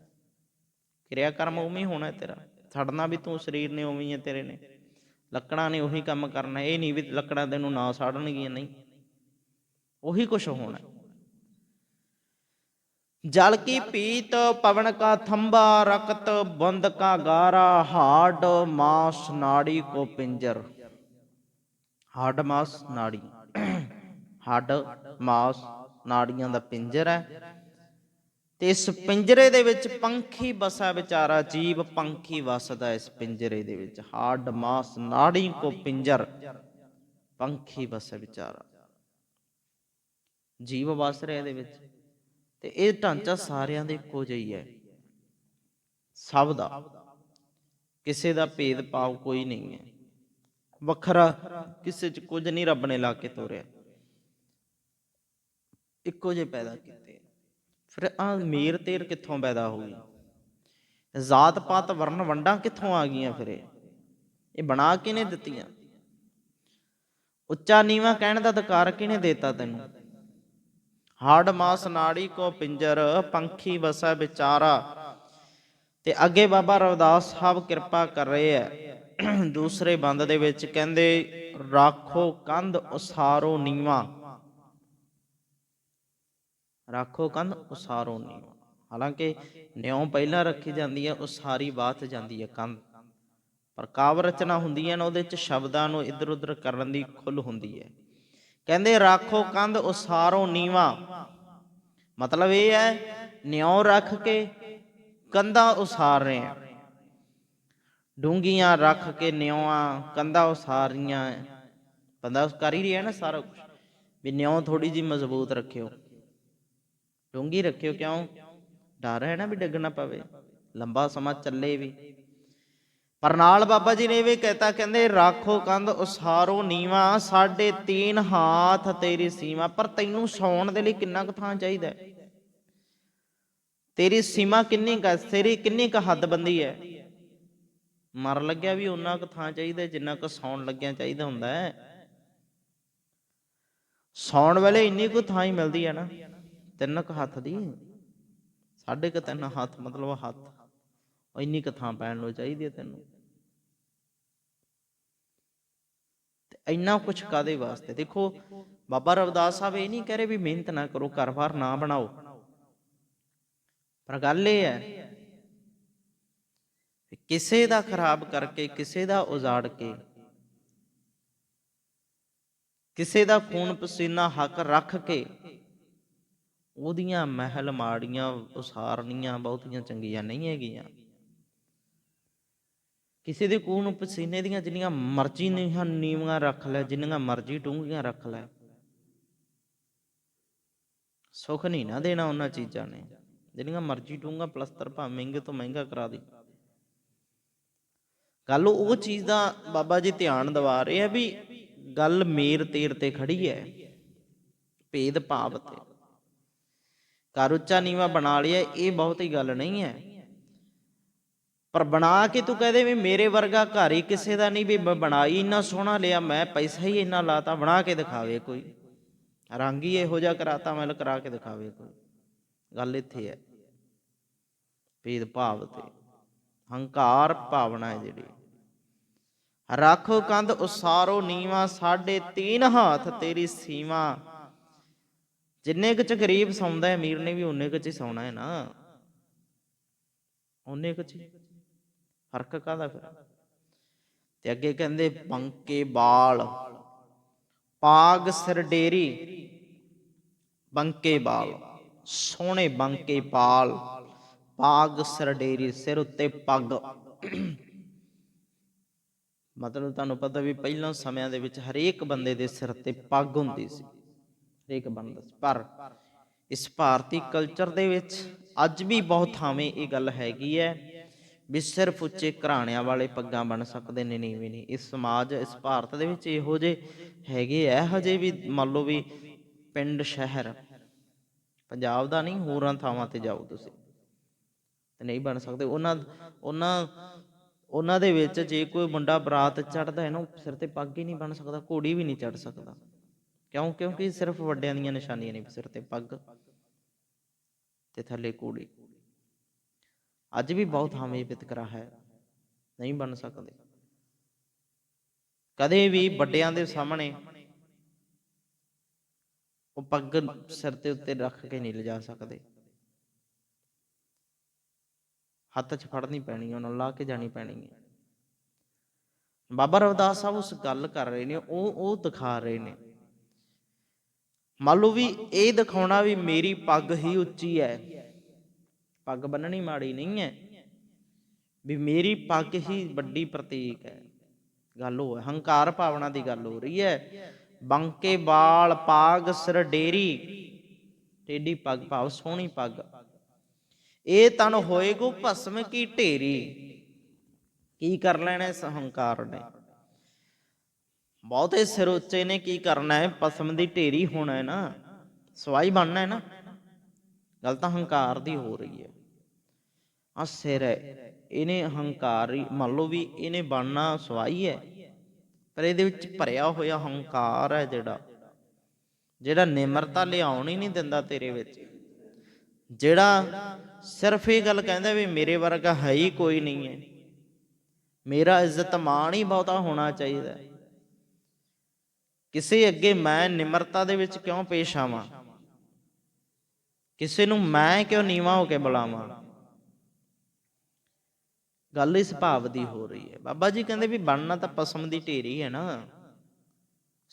ਕਿਰਿਆ ਕਰਮ ਉਵੇਂ ਹੀ ਹੋਣਾ ਤੇਰਾ, ਛੱਡਣਾ ਵੀ ਤੂੰ, ਸਰੀਰ ਨੇ ਉਵੇਂ ਹੀ ਹੈ ਤੇਰੇ ਨੇ, ਲੱਕੜਾਂ ਨੇ ਉਹੀ ਕੰਮ ਕਰਨਾ। ਇਹ ਨਹੀਂ ਵੀ ਲੱਕੜਾਂ ਤੈਨੂੰ ਨਾ ਸਾੜਨਗੀਆਂ, ਨਹੀਂ, ਉਹੀ ਕੁਛ ਹੋਣਾ। ਜਲ ਕੀ ਪੀਤ ਪਵਨ ਕਾ ਥੰਬਾ, ਰਕਤ ਬੁੰਦ ਕਾ ਗਾਰਾ, ਹਾਡ ਮਾਸ ਨਾੜੀ ਕੋ ਪਿੰਜਰ। ਹੱਡ ਮਾਸ ਨਾੜੀ, ਹੱਡ ਮਾਸ ਨਾੜੀਆਂ ਦਾ ਪਿੰਜਰ ਹੈ, ਤੇ ਇਸ ਪਿੰਜਰੇ ਦੇ ਵਿੱਚ ਪੰਖੀ ਵਸਾ ਵਿਚਾਰਾ, ਜੀਵ ਪੰਖੀ ਵਸਦਾ ਇਸ ਪਿੰਜਰੇ ਦੇ ਵਿੱਚ। ਹੱਡ ਮਾਸ ਨਾੜੀ ਕੋ ਪਿੰਜਰ, ਪੰਖੀ ਵਸਾ ਵਿਚਾਰਾ, ਜੀਵ ਵਸ ਰਿਹਾ ਇਹਦੇ ਵਿੱਚ। ਤੇ ਇਹ ਢਾਂਚਾ ਸਾਰਿਆਂ ਦੇ ਇੱਕੋ ਜਿਹੀ ਹੈ, ਸਭ ਦਾ, ਕਿਸੇ ਦਾ ਭੇਦ ਭਾਵ ਕੋਈ ਨਹੀਂ ਹੈ, ਵੱਖਰਾ ਕਿਸੇ ਚ ਕੁਝ ਨਹੀਂ ਰੱਬ ਨੇ ਲਾ ਕੇ ਤੋਰਿਆ, ਇੱਕੋ ਜਿਹੇ ਪੈਦਾ ਕੀਤੇ। ਫਿਰ ਆਹ ਮੇਰ ਤੇਰ ਕਿੱਥੋਂ ਪੈਦਾ ਹੋ ਗਈ? ਜ਼ਾਤ ਪਾਤ ਵਰਨ ਵੰਡਾਂ ਕਿੱਥੋਂ ਆ ਗਈਆਂ? ਫਿਰ ਇਹ ਬਣਾ ਕਿਹਨੇ ਦਿੱਤੀਆਂ? ਉੱਚਾ ਨੀਵਾਂ ਕਹਿਣ ਦਾ ਅਧਿਕਾਰ ਕਿਹਨੇ ਦੇਤਾ ਤੈਨੂੰ? ਹਾੜ ਮਾਸ ਨਾੜੀ ਕੋ ਪਿੰਜਰ, ਪੰਖੀ ਵਸੈ ਵਿਚਾਰਾ। ਤੇ ਅੱਗੇ ਬਾਬਾ ਰਵਿਦਾਸ ਸਾਹਿਬ ਕਿਰਪਾ ਕਰ ਰਹੇ ਹੈ ਦੂਸਰੇ ਬੰਦ ਦੇ ਵਿੱਚ, ਕਹਿੰਦੇ ਰਾਖੋ ਕੰਧ ਉਸਾਰੋ ਨੀਵਾਂ, ਰਾਖੋ ਕੰਧ ਉਸਾਰੋ ਨੀਵਾਂ। ਹਾਲਾਂਕਿ ਨਿਉ ਪਹਿਲਾਂ ਰੱਖੀ ਜਾਂਦੀ ਹੈ, ਉਸਾਰੀ ਬਾਅਦ ਜਾਂਦੀ ਹੈ ਕੰਧ, ਪਰ ਕਾਵ ਰਚਨਾ ਹੁੰਦੀਆਂ ਨੇ, ਉਹਦੇ ਚ ਸ਼ਬਦਾਂ ਨੂੰ ਇੱਧਰ ਉੱਧਰ ਕਰਨ ਦੀ ਖੁੱਲ੍ਹ ਹੁੰਦੀ ਹੈ। ਕਹਿੰਦੇ ਰਾਖੋ ਕੰਧ ਉਸਾਰੋ ਨੀਵਾਂ, ਮਤਲਬ ਇਹ ਹੈ ਨਿਉ ਰੱਖ ਕੇ ਕੰਧਾਂ ਉਸਾਰ ਰਹੇ ਆ, ਡੂੰਘੀਆਂ ਰੱਖ ਕੇ ਨਿਉਆਂ ਕੰਧਾਂ ਉਸਾਰੀਆਂ, ਬੰਦਾ ਕਰ ਹੀ ਰਿਹਾ ਨਾ ਸਾਰਾ ਕੁਛ। ਵੀ ਨਿਉ ਥੋੜੀ ਜਿਹੀ ਮਜ਼ਬੂਤ ਰੱਖਿਓ, ਡੂੰਘੀ ਰੱਖਿਓ, ਕਿਉਂ? ਡਰ ਹੈ ਨਾ ਵੀ ਡਿੱਗ ਨਾ ਪਵੇ, ਲੰਬਾ ਸਮਾਂ ਚੱਲੇ ਵੀ। ਪਰ ਨਾਲ ਬਾਬਾ ਜੀ ਨੇ ਇਹ ਵੀ ਕਹਿਤਾ, ਕਹਿੰਦੇ ਰਾਖੋ ਕੰਧ ਉਸਾਰੋ ਨੀਵਾਂ, 3.5 ਹਾਥ ਤੇਰੀ ਸੀਮਾ। ਪਰ ਤੈਨੂੰ ਸੌਣ ਦੇ ਲਈ ਕਿੰਨਾ ਕੁ ਥਾਂ ਚਾਹੀਦਾ? ਤੇਰੀ ਸੀਮਾ ਕਿੰਨੀ ਕੁ, ਤੇਰੀ ਕਿੰਨੀ ਕੁ ਹੱਦਬੰਦੀ ਹੈ? ਮਰਨ ਲੱਗਿਆ ਵੀ ਓਨਾ ਕੁ ਥਾਂ ਚਾਹੀਦਾ ਜਿੰਨਾ ਕੁ ਸੌਣ ਲੱਗਿਆ ਚਾਹੀਦਾ ਹੁੰਦਾ ਹੈ। ਸੌਣ ਵੇਲੇ ਇੰਨੀ ਕੁ ਥਾਂ ਹੀ ਮਿਲਦੀ ਹੈ ਨਾ, 3 ਕੁ ਹੱਥ ਦੀ, 3.5 ਹੱਥ, ਮਤਲਬ ਹੱਥ, ਇੰਨੀ ਕੁ ਥਾਂ ਪੈਣ ਨੂੰ ਚਾਹੀਦੀ ਹੈ ਤੈਨੂੰ। ਇੰਨਾ ਕੁਛ ਕਾਦੇ ਵਾਸਤੇ? ਦੇਖੋ ਬਾਬਾ ਰਵਿਦਾਸ ਸਾਹਿਬ ਇਹ ਨਹੀਂ ਕਹਿ ਰਹੇ ਵੀ ਮਿਹਨਤ ਨਾ ਕਰੋ, ਘਰ-ਬਾਰ ਨਾ ਬਣਾਓ, ਪਰ ਗੱਲ ਇਹ ਹੈ ਕਿਸੇ ਦਾ ਖਰਾਬ ਕਰਕੇ, ਕਿਸੇ ਦਾ ਉਜਾੜ ਕੇ, ਕਿਸੇ ਦਾ ਖੂਨ ਪਸੀਨਾ ਹੱਕ ਰੱਖ ਕੇ ਉਹਦੀਆਂ ਮਹਿਲ ਮਾੜੀਆਂ ਉਸਾਰਨੀਆਂ ਬਹੁਤੀਆਂ ਚੰਗੀਆਂ ਨਹੀਂ ਹੈਗੀਆਂ। ਕਿਸੇ ਦੇ ਖੂਨ ਪਸੀਨੇ ਦੀਆਂ ਜਿੰਨੀਆਂ ਮਰਜ਼ੀ ਨੀਵੀਆਂ ਰੱਖ ਲੈ, ਜਿੰਨੀਆਂ ਮਰਜ਼ੀ ਡੂੰਘੀਆਂ ਰੱਖ ਲੈ, ਸੁੱਖ ਨਹੀਂ ਨਾ ਦੇਣਾ ਉਹਨਾਂ ਚੀਜ਼ਾਂ ਨੇ। ਜਿੰਨੀਆਂ ਮਰਜ਼ੀ ਡੂੰਘਾ ਪਲਸਤਰ ਭਾਵੇਂ ਮਹਿੰਗੇ ਤੋਂ ਮਹਿੰਗਾ ਕਰਾ ਦੇ, ਗੱਲ ਉਹ ਚੀਜ਼ ਦਾ ਬਾਬਾ ਜੀ ਧਿਆਨ ਦਿਵਾ ਰਹੇ ਆ ਵੀ ਗੱਲ ਮੇਰ ਤੇਰ ਤੇ ਖੜੀ ਹੈ, ਭੇਦ ਭਾਵ ਤੇ। ਘਰ ਉੱਚਾ ਨੀਵਾਂ ਬਣਾ ਲਿਆ ਇਹ ਬਹੁਤੀ ਗੱਲ ਨਹੀਂ ਹੈ, ਪਰ ਬਣਾ ਕੇ ਤੂੰ ਕਹਦੇ ਵੀ ਮੇਰੇ ਵਰਗਾ ਘਰ ਹੀ ਕਿਸੇ ਦਾ ਨਹੀਂ, ਵੀ ਬਣਾਈ ਇੰਨਾ ਸੋਹਣਾ ਲਿਆ, ਮੈਂ ਪੈਸਾ ਹੀ ਇੰਨਾ ਲਾਤਾ, ਬਣਾ ਕੇ ਦਿਖਾਵੇ ਕੋਈ, ਰੰਗ ਹੀ ਇਹੋ ਜਿਹਾ ਕਰਾਤਾ, ਮੈਲ ਕਰਾ ਕੇ ਦਿਖਾਵੇ ਕੋਈ। ਗੱਲ ਇੱਥੇ ਹੈ, ਭੇਦ ਭਾਵ ਤੇ, ਹੰਕਾਰ ਭਾਵਨਾ ਹੈ ਜਿਹੜੀ। ਰਾਖੋ ਕੰਧ ਉਸਾਰੋ ਨੀਵਾਂ, 3.5 ਹਾਥ ਤੇਰੀ ਸੀਮਾ। ਜਿੰਨੇ ਕੁ ਚ ਗਰੀਬ ਸੌਂਦਾ ਹੈ, ਅਮੀਰ ਨੇ ਵੀ ਉਨੇ ਕੁ ਚ ਹੀ ਸੌਣਾ ਹੈ ਨਾ, ਉਨੇ ਕੁ ਚ। ਫਰਕ ਕਾਹਦਾ ਫਿਰ? ਤੇ ਅੱਗੇ ਕਹਿੰਦੇ ਬੰਕੇ ਬਾਲ ਪਾਗ ਸਿਰ ਡੇਰੀ, ਬੰਕੇ ਬਾਲ, ਸੋਹਣੇ ਬੰਕੇ ਬਾਲ, ਪਾਗ ਸਿਰ ਡੇਰੀ, ਸਿਰ ਉੱਤੇ ਪੱਗ। ਮਤਲਬ ਤੁਹਾਨੂੰ ਪਤਾ ਵੀ ਪਹਿਲਾਂ ਸਮਿਆਂ ਦੇ ਵਿੱਚ ਹਰੇਕ ਬੰਦੇ ਦੇ ਸਿਰ ਤੇ ਪੱਗ ਹੁੰਦੀ ਸੀ, ਹਰੇਕ ਬੰਦਾ। ਪਰ ਇਸ ਭਾਰਤੀ ਕਲਚਰ ਦੇ ਵਿੱਚ ਅੱਜ ਵੀ ਬਹੁਤ ਥਾਵੇਂ ਇਹ ਗੱਲ ਹੈਗੀ ਹੈ ਵੀ ਸਿਰਫ ਉੱਚੇ ਘਰਾਣਿਆਂ ਵਾਲੇ ਪੱਗਾਂ ਬਣ ਸਕਦੇ ਨੇ, ਨੀਵੇਂ ਨਹੀਂ। ਇਸ ਸਮਾਜ, ਇਸ ਭਾਰਤ ਦੇ ਵਿੱਚ ਇਹੋ ਜਿਹੇ ਹੈਗੇ ਆ ਹਜੇ ਵੀ। ਮੰਨ ਲਓ ਵੀ ਪਿੰਡ ਸ਼ਹਿਰ, ਪੰਜਾਬ ਦਾ ਨਹੀਂ, ਹੋਰਾਂ ਥਾਵਾਂ ਤੇ ਜਾਓ ਤੁਸੀਂ ਤੇ ਨਹੀਂ ਬਣ ਸਕਦੇ। ਉਹਨਾਂ ਦੇ ਵਿੱਚ ਜੇ ਕੋਈ ਮੁੰਡਾ ਬਰਾਤ ਚੜ੍ਹਦਾ ਹੈ ਨਾ, ਸਿਰ ਤੇ ਪੱਗ ਹੀ ਨਹੀਂ ਬਣ ਸਕਦਾ, ਘੋੜੀ ਵੀ ਨਹੀਂ ਚੜ੍ਹ ਸਕਦਾ, ਕਿਉਂ? ਕਿਉਂਕਿ ਸਿਰਫ ਵੱਡਿਆਂ ਦੀਆਂ ਨਿਸ਼ਾਨੀਆਂ ਨੇ, ਸਿਰ ਤੇ ਪੱਗ ਤੇ ਥੱਲੇ ਕੂੜੀ। ਅੱਜ ਵੀ ਬਹੁਤ ਥਾਵੇਂ ਵਿਤਕਰਾ ਹੈ, ਨਹੀਂ ਬਣ ਸਕਦੇ। ਕਦੇ ਵੀ ਵੱਡਿਆਂ ਦੇ ਸਾਹਮਣੇ ਉਹ ਪੱਗ ਸਿਰ ਦੇ ਉੱਤੇ ਰੱਖ ਕੇ ਨਹੀਂ ਲਿਜਾ ਸਕਦੇ। ਹੱਥ 'ਚ ਫੜਨੀ ਪੈਣੀ, ਉਹਨਾਂ ਨੂੰ ਲਾ ਕੇ ਜਾਣੀ ਪੈਣੀ ਹੈ। ਬਾਬਾ ਰਵਿਦਾਸ ਸਾਹਿਬ ਉਸ ਗੱਲ ਕਰ ਰਹੇ ਨੇ, ਉਹ ਦਿਖਾ ਰਹੇ ਨੇ। ਮੰਨ ਲਓ ਵੀ ਇਹ ਦਿਖਾਉਣਾ ਵੀ ਮੇਰੀ ਪੱਗ ਹੀ ਉੱਚੀ ਹੈ, ਪੱਗ ਬੰਨਣੀ ਮਾੜੀ ਨਹੀਂ ਹੈ, ਵੀ ਮੇਰੀ ਪੱਗ ਹੀ ਵੱਡੀ ਪ੍ਰਤੀਕ ਹੈ। ਗੱਲ ਉਹ ਹੈ, ਹੰਕਾਰ ਭਾਵਨਾ ਦੀ ਗੱਲ ਹੋ ਰਹੀ ਹੈ। ਬੰਕੇ ਬਾਲ ਪਾਗ ਸਿਰ ਡੇਰੀ, ਟੇਢੀ ਪੱਗ ਭਾਵ ਸੋਹਣੀ ਪੱਗ। ਇਹ ਤਨ ਹੋਏਗੋ ਭਸਮ ਕੀ ਢੇਰੀ। ਕੀ ਕਰ ਲੈਣਾ ਇਸ ਹੰਕਾਰ ਨੇ? ਬਹੁਤੇ ਸਿਰ ਉੱਚੇ ਨੇ, ਕੀ ਕਰਨਾ ਹੈ? ਭਸਮ ਦੀ ਢੇਰੀ ਹੋਣਾ ਹੈ ਨਾ, ਸਵਾਈ ਬਣਨਾ ਹੈ ਨਾ। ਗੱਲ ਤਾਂ ਹੰਕਾਰ ਦੀ ਹੋ ਰਹੀ ਹੈ। ਆ ਸਿਰ ਹੈ, ਇਹਨੇ ਹੰਕਾਰ, ਮੰਨ ਲਓ ਵੀ ਇਹਨੇ ਬਣਨਾ ਸਵਾਈ ਹੈ, ਪਰ ਇਹਦੇ ਵਿੱਚ ਭਰਿਆ ਹੋਇਆ ਹੰਕਾਰ ਹੈ, ਜਿਹੜਾ ਨਿਮਰਤਾ ਲਿਆਉਣ ਹੀ ਨਹੀਂ ਦਿੰਦਾ ਤੇਰੇ ਵਿੱਚ। ਜਿਹੜਾ ਸਿਰਫ ਇਹ ਗੱਲ ਕਹਿੰਦਾ ਵੀ ਮੇਰੇ ਵਰਗਾ ਹੈ ਹੀ ਕੋਈ ਨਹੀਂ ਹੈ, ਮੇਰਾ ਇੱਜ਼ਤ ਮਾਣ ਹੀ ਬਹੁਤਾ ਹੋਣਾ ਚਾਹੀਦਾ, ਕਿਸੇ ਅੱਗੇ ਮੈਂ ਨਿਮਰਤਾ ਦੇ ਵਿੱਚ ਕਿਉਂ ਪੇਸ਼ ਆਵਾਂ, ਕਿਸੇ ਨੂੰ ਮੈਂ ਕਿਉਂ ਨੀਵਾਂ ਹੋ ਕੇ ਬੁਲਾਵਾਂ। ਗੱਲ ਇਸ ਭਾਵ ਦੀ ਹੋ ਰਹੀ ਹੈ। ਬਾਬਾ ਜੀ ਕਹਿੰਦੇ ਵੀ ਬਣਨਾ ਤਾਂ ਭਸਮ ਦੀ ਢੇਰੀ ਹੈ ਨਾ,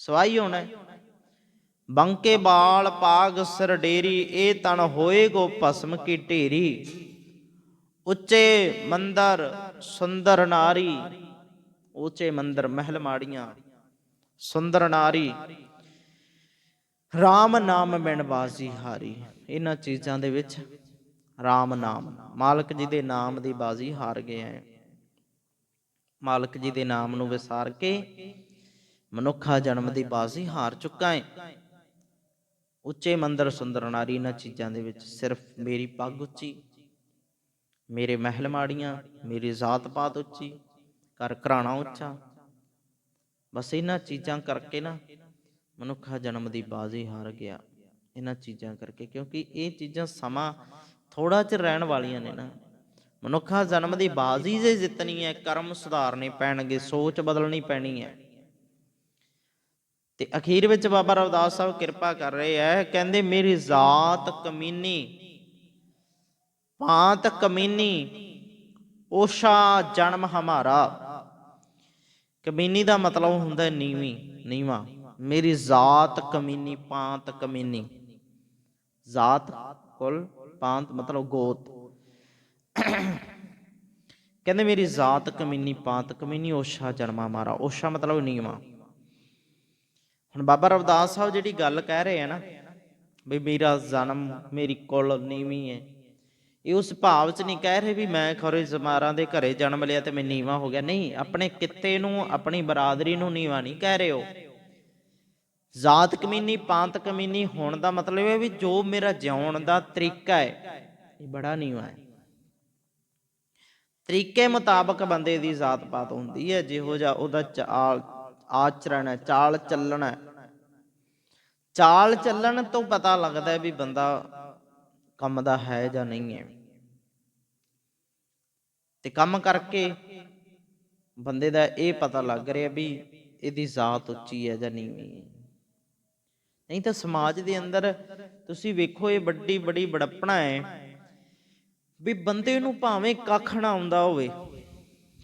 ਸਵਾਈ ਹੋਣਾ। ਬੰਕੇ ਬਾਲ ਪਾਗ ਸਿਰ ਡੇਰੀ, ਇਹ ਤਨ ਹੋਏਗੋ ਭਸਮ ਕੀ ਢੇਰੀ। ਉੱਚੇ ਮੰਦਰ ਸੁੰਦਰ ਨਾਰੀ, ਉੱਚੇ ਮੰਦਰ ਮਹਿਲ ਮਾੜੀਆਂ, ਸੁੰਦਰ ਨਾਰੀ, ਰਾਮ ਨਾਮ ਬਿਨ ਬਾਜ਼ੀ ਹਾਰੀ। ਇਹਨਾਂ ਚੀਜ਼ਾਂ ਦੇ ਵਿੱਚ ਰਾਮ ਨਾਮ, ਮਾਲਕ ਜੀ ਦੇ ਨਾਮ ਦੀ ਬਾਜ਼ੀ ਹਾਰ ਗਏ ਹੈ। ਮਾਲਕ ਜੀ ਦੇ ਨਾਮ ਨੂੰ ਵਿਸਾਰ ਕੇ ਮਨੁੱਖਾ ਜਨਮ ਦੀ ਬਾਜ਼ੀ ਹਾਰ ਚੁੱਕਾ ਹੈ। ਉੱਚੇ ਮੰਦਰ ਸੁੰਦਰ ਨਾਰੀ, ਇਹਨਾਂ ਚੀਜ਼ਾਂ ਦੇ ਵਿੱਚ ਸਿਰਫ ਮੇਰੀ ਪੱਗ ਉੱਚੀ, ਮੇਰੇ ਮਹਿਲ ਮਾੜੀਆਂ, ਮੇਰੀ ਜ਼ਾਤ ਪਾਤ ਉੱਚੀ, ਘਰ ਘਰਾਣਾ ਉੱਚਾ, ਬਸ ਇਹਨਾਂ ਚੀਜ਼ਾਂ ਕਰਕੇ ਨਾ ਮਨੁੱਖਾ ਜਨਮ ਦੀ ਬਾਜ਼ੀ ਹਾਰ ਗਿਆ, ਇਹਨਾਂ ਚੀਜ਼ਾਂ ਕਰਕੇ। ਕਿਉਂਕਿ ਇਹ ਚੀਜ਼ਾਂ ਸਮਾਂ ਥੋੜਾ ਚਿਰ ਰਹਿਣ ਵਾਲੀਆਂ ਨੇ ਨਾ। ਮਨੁੱਖਾ ਜਨਮ ਦੀ ਬਾਜ਼ੀ ਜੇ ਜਿੱਤਣੀ ਹੈ, ਕਰਮ ਸੁਧਾਰਨੇ ਪੈਣਗੇ, ਸੋਚ ਬਦਲਣੀ ਪੈਣੀ ਹੈ। ਤੇ ਅਖੀਰ ਵਿੱਚ ਬਾਬਾ ਰਵਿਦਾਸ ਸਾਹਿਬ ਕਿਰਪਾ ਕਰ ਰਹੇ ਹੈ, ਕਹਿੰਦੇ ਮੇਰੀ ਜ਼ਾਤ ਕਮੀਨੀ ਪਾਂਤ ਕਮੀਨੀ, ਓਸ਼ਾ ਜਨਮ ਹਮਾਰਾ। ਕਮੀਨੀ ਦਾ ਮਤਲਬ ਹੁੰਦਾ ਨੀਵੀਂ, ਨੀਵਾਂ। ਮੇਰੀ ਜ਼ਾਤ ਕਮੀਨੀ ਪਾਂਤ ਕਮੀਨੀ, ਜ਼ਾਤ ਕੁਲ, ਪਾਂਤ ਮਤਲਬ ਗੋਤ। ਕਹਿੰਦੇ ਮੇਰੀ ਜ਼ਾਤ ਕਮੀਨੀ ਪਾਂਤ ਕਮੀਨੀ, ਓਸ਼ਾ ਜਨਮਾ ਮਾਰਾ। ਓਸ਼ਾ ਮਤਲਬ ਨੀਵਾਂ। ਹੁਣ ਬਾਬਾ ਰਵਿਦਾਸ ਸਾਹਿਬ ਜਿਹੜੀ ਗੱਲ ਕਹਿ ਰਹੇ ਆ ਨਾ ਵੀ ਮੇਰਾ ਜਨਮ, ਮੇਰੀ ਕੁਲ ਨੀਵੀਂ ਹੈ, ਇਹ ਉਸ ਭਾਵ 'ਚ ਨਹੀਂ ਕਹਿ ਰਹੇ ਵੀ ਮੈਂ ਖਰੇ ਜ਼ਮਾਰਾਂ ਦੇ ਘਰੇ ਜਨਮ ਲਿਆ ਤੇ ਮੈਂ ਨੀਵਾਂ ਹੋ ਗਿਆ। ਨਹੀਂ, ਆਪਣੇ ਕਿੱਤੇ ਨੂੰ, ਆਪਣੀ ਬਰਾਦਰੀ ਨੂੰ ਨੀਵਾਂ ਨਹੀਂ ਕਹਿ ਰਹੇ ਹੋ। ਜ਼ਾਤ ਕਮੀਨੀ ਪਾਂਤ ਕਮੀਨੀ ਹੋਣ ਦਾ ਮਤਲਬ ਹੈ ਵੀ ਜੋ ਮੇਰਾ ਜਿਉਣ ਦਾ ਤਰੀਕਾ ਹੈ ਇਹ ਬੜਾ ਨੀਵਾਂ ਹੈ। ਤਰੀਕੇ ਮੁਤਾਬਕ ਬੰਦੇ ਦੀ ਜ਼ਾਤ ਪਾਤ ਹੁੰਦੀ ਹੈ, ਜਿਹੋ ਜਿਹਾ ਉਹਦਾ ਆਚਰਣ ਹੈ, ਚਾਲ ਚੱਲਣ ਹੈ। ਚਾਲ ਚੱਲਣ ਤੋਂ ਪਤਾ ਲੱਗਦਾ ਵੀ ਬੰਦਾ ਕੰਮ ਦਾ ਹੈ ਜਾਂ ਨਹੀਂ ਹੈ, ਤੇ ਕੰਮ ਕਰਕੇ ਬੰਦੇ ਦਾ ਇਹ ਪਤਾ ਲੱਗ ਰਿਹਾ ਵੀ ਇਹਦੀ ਜ਼ਾਤ ਉੱਚੀ ਹੈ ਜਾਂ ਨੀਵੀਂ ਹੈ। ਨਹੀਂ ਤਾਂ ਸਮਾਜ ਦੇ ਅੰਦਰ ਤੁਸੀਂ ਵੇਖੋ, ਇਹ ਵੱਡੀ ਬੜੀ ਬੜੱਪਣਾ ਹੈ ਵੀ ਬੰਦੇ ਨੂੰ ਭਾਵੇਂ ਕੱਖ ਨਾ ਆਉਂਦਾ ਹੋਵੇ,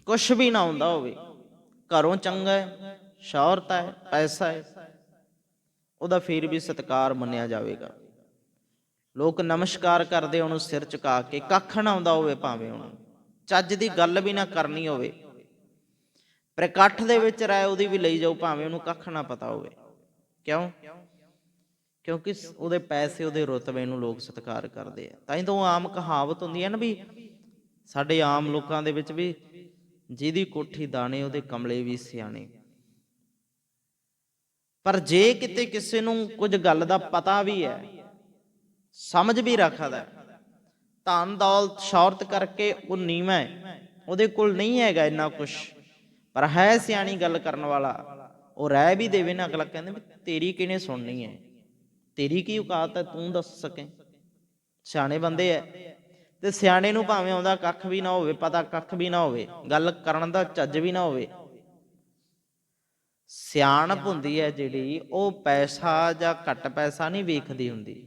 ਕੁਛ ਵੀ ਨਾ ਆਉਂਦਾ ਹੋਵੇ, ਘਰੋਂ ਚੰਗਾ ਹੈ, ਸ਼ੌਹਰਤ ਹੈ, ਪੈਸਾ ਹੈ, ਉਹਦਾ ਫਿਰ ਵੀ ਸਤਿਕਾਰ ਮੰਨਿਆ ਜਾਵੇਗਾ। ਲੋਕ ਨਮਸਕਾਰ ਕਰਦੇ ਉਹਨੂੰ ਸਿਰ ਝੁਕਾ ਕੇ। ਕੱਖ ਨਾ ਆਉਂਦਾ ਹੋਵੇ, ਭਾਵੇਂ ਉਹਨੂੰ ਚੱਜ ਦੀ ਗੱਲ ਵੀ ਨਾ ਕਰਨੀ ਹੋਵੇ, ਪਰ ਇਕੱਠ ਦੇ ਵਿੱਚ ਰਾਏ ਉਹਦੀ ਵੀ ਲਈ ਜਾਓ, ਭਾਵੇਂ ਉਹਨੂੰ ਕੱਖ ਨਾ ਪਤਾ ਹੋਵੇ। ਕਿਉਂ? ਕਿਉਂਕਿ ਉਹਦੇ ਪੈਸੇ, ਉਹਦੇ ਰੁਤਬੇ ਨੂੰ ਲੋਕ ਸਤਿਕਾਰ ਕਰਦੇ ਆ। ਤਾਂ ਹੀ ਤਾਂ ਉਹ ਆਮ ਕਹਾਵਤ ਹੁੰਦੀ ਹੈ ਨਾ ਵੀ ਸਾਡੇ ਆਮ ਲੋਕਾਂ ਦੇ ਵਿੱਚ ਵੀ, ਜਿਹਦੀ ਕੋਠੀ ਦਾਣੇ ਉਹਦੇ ਕਮਲੇ ਵੀ ਸਿਆਣੇ। ਪਰ ਜੇ ਕਿਤੇ ਕਿਸੇ ਨੂੰ ਕੁਝ ਗੱਲ ਦਾ ਪਤਾ ਵੀ ਹੈ, ਸਮਝ ਵੀ ਰੱਖਦਾ, ਧਨ ਦੌਲਤ ਸ਼ੌਹਰਤ ਕਰਕੇ ਉਹ ਨੀਵਾਂ ਹੈ, ਉਹਦੇ ਕੋਲ ਨਹੀਂ ਹੈਗਾ ਇੰਨਾ ਕੁਛ, ਪਰ ਹੈ ਸਿਆਣੀ ਗੱਲ ਕਰਨ ਵਾਲਾ, ਉਹ ਰਹਿ ਵੀ ਦੇਵੇ ਨਾ, ਅਗਲਾ ਕਹਿੰਦੇ ਵੀ ਤੇਰੀ ਕਿਹਨੇ ਸੁਣਨੀ ਹੈ, ਤੇਰੀ ਕੀ ਔਕਾਤ ਹੈ ਤੂੰ ਦੱਸ ਸਕੇ। ਸਿਆਣੇ ਬੰਦੇ ਐ, ਤੇ ਸਿਆਣੇ ਨੂੰ ਭਾਵੇਂ ਆਉਂਦਾ ਕੱਖ ਵੀ ਨਾ ਹੋਵੇ, ਪਤਾ ਕੱਖ ਵੀ ਨਾ ਹੋਵੇ, ਗੱਲ ਕਰਨ ਦਾ ਚੱਜ ਵੀ ਨਾ ਹੋਵੇ, ਸਿਆਣਪ ਹੁੰਦੀ ਹੈ ਜਿਹੜੀ, ਉਹ ਪੈਸਾ ਜਾਂ ਘੱਟ ਪੈਸਾ ਨਹੀਂ ਵੇਖਦੀ ਹੁੰਦੀ।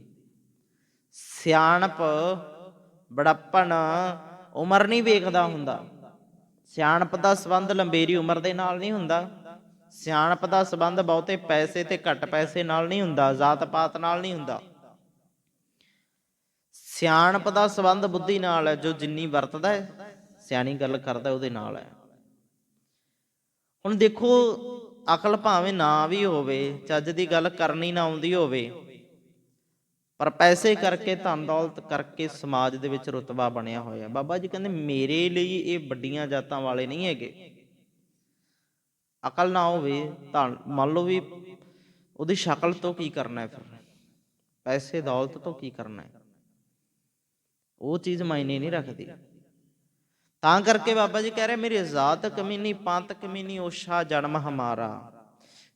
ਸਿਆਣਪ ਬੜਾਪਣ ਉਮਰ ਨਹੀਂ ਵੇਖਦਾ ਹੁੰਦਾ। ਸਿਆਣਪ ਦਾ ਸੰਬੰਧ ਲੰਬੇਰੀ ਉਮਰ ਦੇ ਨਾਲ ਨਹੀਂ ਹੁੰਦਾ। ਸਿਆਣਪ ਦਾ ਸੰਬੰਧ ਬਹੁਤੇ ਪੈਸੇ ਤੇ ਘੱਟ ਪੈਸੇ ਨਾਲ ਨਹੀਂ ਹੁੰਦਾ, ਜ਼ਾਤ ਪਾਤ ਨਾਲ ਨਹੀਂ ਹੁੰਦਾ। ਸਿਆਣਪ ਦਾ ਸੰਬੰਧ ਬੁੱਧੀ ਨਾਲ ਹੈ, ਜੋ ਜਿੰਨੀ ਵਰਤਦਾ ਹੈ, ਸਿਆਣੀ ਗੱਲ ਕਰਦਾ ਉਹਦੇ ਨਾਲ ਹੈ। ਹੁਣ ਦੇਖੋ, ਅਕਲ ਭਾਵੇਂ ਨਾ ਵੀ ਹੋਵੇ, ਚੱਜ ਦੀ ਗੱਲ ਕਰਨੀ ਨਾ ਆਉਂਦੀ ਹੋਵੇ, ਪਰ ਪੈਸੇ ਕਰਕੇ, ਧਨ ਦੌਲਤ ਕਰਕੇ ਸਮਾਜ ਦੇ ਵਿੱਚ ਰੁਤਬਾ ਬਣਿਆ ਹੋਇਆ। ਬਾਬਾ ਜੀ ਕਹਿੰਦੇ ਮੇਰੇ ਲਈ ਇਹ ਵੱਡੀਆਂ ਜਾਤਾਂ ਵਾਲੇ ਨਹੀਂ ਹੈਗੇ। ਅਕਲ ਨਾ ਹੋਵੇ ਤਾਂ ਮੰਨ ਲਓ ਵੀ ਉਹਦੀ ਸ਼ਕਲ ਤੋਂ ਕੀ ਕਰਨਾ, ਫਿਰ ਪੈਸੇ ਦੌਲਤ ਤੋਂ ਕੀ ਕਰਨਾ, ਉਹ ਚੀਜ਼ ਮਾਇਨੇ ਨਹੀਂ ਰੱਖਦੀ। ਤਾਂ ਕਰਕੇ ਬਾਬਾ ਜੀ ਕਹਿ ਰਹੇ ਮੇਰੀ ਜ਼ਾਤ ਕਮੀਨੀ, ਪੰਤ ਕਮੀਨੀ, ਓਛਾ ਜਨਮ ਹਮਾਰਾ।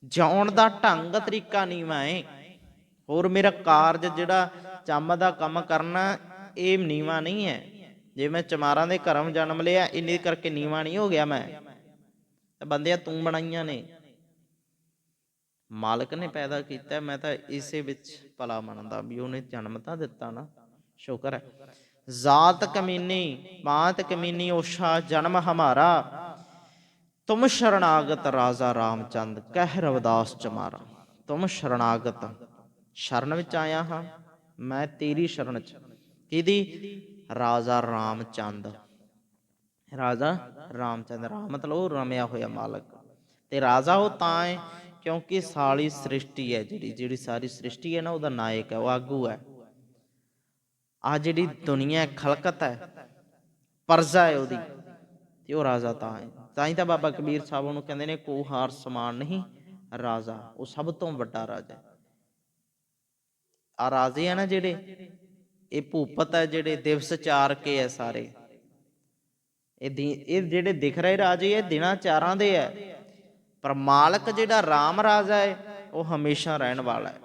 ਜਿਉਣ ਦਾ ਢੰਗ ਤਰੀਕਾ ਨੀਵਾਂ ਏ, ਹੋਰ ਮੇਰਾ ਕਾਰਜ ਜਿਹੜਾ ਚੰਮ ਦਾ ਕੰਮ ਕਰਨਾ ਇਹ ਨੀਵਾਂ ਨਹੀਂ ਹੈ। ਜੇ ਮੈਂ ਚਮਾਰਾਂ ਦੇ ਘਰੋਂ ਜਨਮ ਲਿਆ ਇੰਨੇ ਕਰਕੇ ਨੀਵਾਂ ਨਹੀਂ ਹੋ ਗਿਆ ਮੈਂ, ਤਾਂ ਬੰਦਿਆ ਤੂੰ ਬਣਾਈਆਂ ਨੇ, ਮਾਲਕ ਨੇ ਪੈਦਾ ਕੀਤਾ, ਮੈਂ ਤਾਂ ਇਸੇ ਵਿੱਚ ਭਲਾ ਮੰਨਦਾ ਵੀ ਉਹਨੇ ਜਨਮ ਤਾਂ ਦਿੱਤਾ ਨਾ, ਸ਼ੁਕਰ ਹੈ। ਜ਼ਾਤ ਕਮੀਨੀ, ਮਾਤ ਕਮੀਨੀ, ਓਛਾ ਜਨਮ ਹਮਾਰਾ, ਤੁਮ ਸ਼ਰਨਾਗਤ ਰਾਜਾ ਰਾਮਚੰਦ, ਕਹਿ ਰਵਿਦਾਸ ਚਮਾਰਾ। ਤੁਮ ਸ਼ਰਨਾਗਤ, ਸ਼ਰਨ ਵਿੱਚ ਆਇਆ ਹਾਂ ਮੈਂ ਤੇਰੀ ਸ਼ਰਨ ਚ। ਕਿਹਦੀ? ਰਾਜਾ ਰਾਮਚੰਦ। ਰਾਜਾ ਰਾਮਚੰਦ, ਰਾਮ ਮਤਲਬ ਉਹ ਰਮਿਆ ਹੋਇਆ ਮਾਲਕ, ਤੇ ਰਾਜਾ ਉਹ ਤਾਂ ਹੈ ਕਿਉਂਕਿ ਸਾਰੀ ਸ੍ਰਿਸ਼ਟੀ ਹੈ, ਜਿਹੜੀ ਸਾਰੀ ਸ੍ਰਿਸ਼ਟੀ ਹੈ ਨਾ, ਉਹਦਾ ਨਾਇਕ ਹੈ, ਉਹ ਆਗੂ ਹੈ। ਆਹ ਜਿਹੜੀ ਦੁਨੀਆ ਖਲਕਤ ਹੈ, ਪਰਜਾ ਹੈ ਉਹਦੀ, ਤੇ ਉਹ ਰਾਜਾ ਤਾਂ ਹੈ। ਤਾਂ ਹੀ ਤਾਂ ਬਾਬਾ ਕਬੀਰ ਸਾਹਿਬ ਉਹਨੂੰ ਕਹਿੰਦੇ ਨੇ ਕੋ ਹਾਰ ਸਮਾਨ ਨਹੀਂ ਰਾਜਾ, ਉਹ ਸਭ ਤੋਂ ਵੱਡਾ ਰਾਜਾ। ਆ ਰਾਜੇ ਆ ਨਾ ਜਿਹੜੇ, ਇਹ ਭੂਪਤ ਹੈ ਜਿਹੜੇ ਦਿਵਸ ਚਾਰ ਕੇ ਹੈ ਸਾਰੇ, ਇਹ ਜਿਹੜੇ ਦਿਖ ਰਹੇ ਰਾਜੇ ਇਹ ਦਿਨਾਂ ਚਾਰਾਂ ਦੇ ਹੈ, ਪਰ ਮਾਲਕ ਜਿਹੜਾ ਰਾਮ ਰਾਜਾ ਹੈ ਉਹ ਹਮੇਸ਼ਾ ਰਹਿਣ ਵਾਲਾ ਹੈ।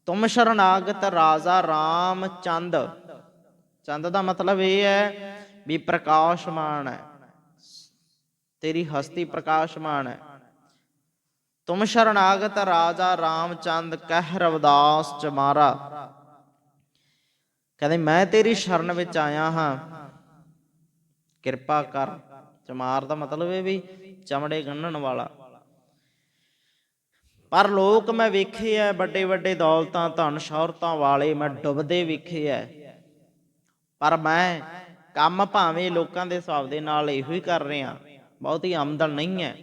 ਤੁਮ ਸ਼ਰਨਾਗਤ ਰਾਜਾ ਰਾਮਚੰਦ, ਚੰਦ ਦਾ ਮਤਲਬ ਇਹ ਹੈ ਵੀ ਪ੍ਰਕਾਸ਼ਮਾਨ ਹੈ, ਤੇਰੀ ਹਸਤੀ ਪ੍ਰਕਾਸ਼ਮਾਨ ਹੈ। ਤੁਮ ਸ਼ਰਨਾਗਤ ਰਾਜਾ ਰਾਮਚੰਦ, ਕਹਿ ਰਵਿਦਾਸ ਚਮਾਰਾ। ਕਹਿੰਦੇ ਮੈਂ ਤੇਰੀ ਸ਼ਰਨ ਵਿੱਚ ਆਇਆ ਹਾਂ, ਕਿਰਪਾ ਕਰ। ਚਮਾਰ ਦਾ ਮਤਲਬ ਇਹ ਵੀ ਚਮੜੇ ਗੰਢਣ ਵਾਲਾ। ਪਰ ਲੋਕ ਮੈਂ ਵੇਖੇ ਐ ਵੱਡੇ ਵੱਡੇ ਦੌਲਤਾਂ ਧਨ ਸ਼ੌਹਰਤਾਂ ਵਾਲੇ ਮੈਂ ਡੁੱਬਦੇ ਵੇਖੇ ਐ, ਪਰ ਮੈਂ ਕੰਮ ਭਾਵੇਂ ਲੋਕਾਂ ਦੇ ਹਿਸਾਬ ਦੇ ਨਾਲ ਇਹੋ ਹੀ ਕਰ ਰਿਹਾ, ਬਹੁਤੀ ਆਮਦਨ ਨਹੀਂ ਹੈ,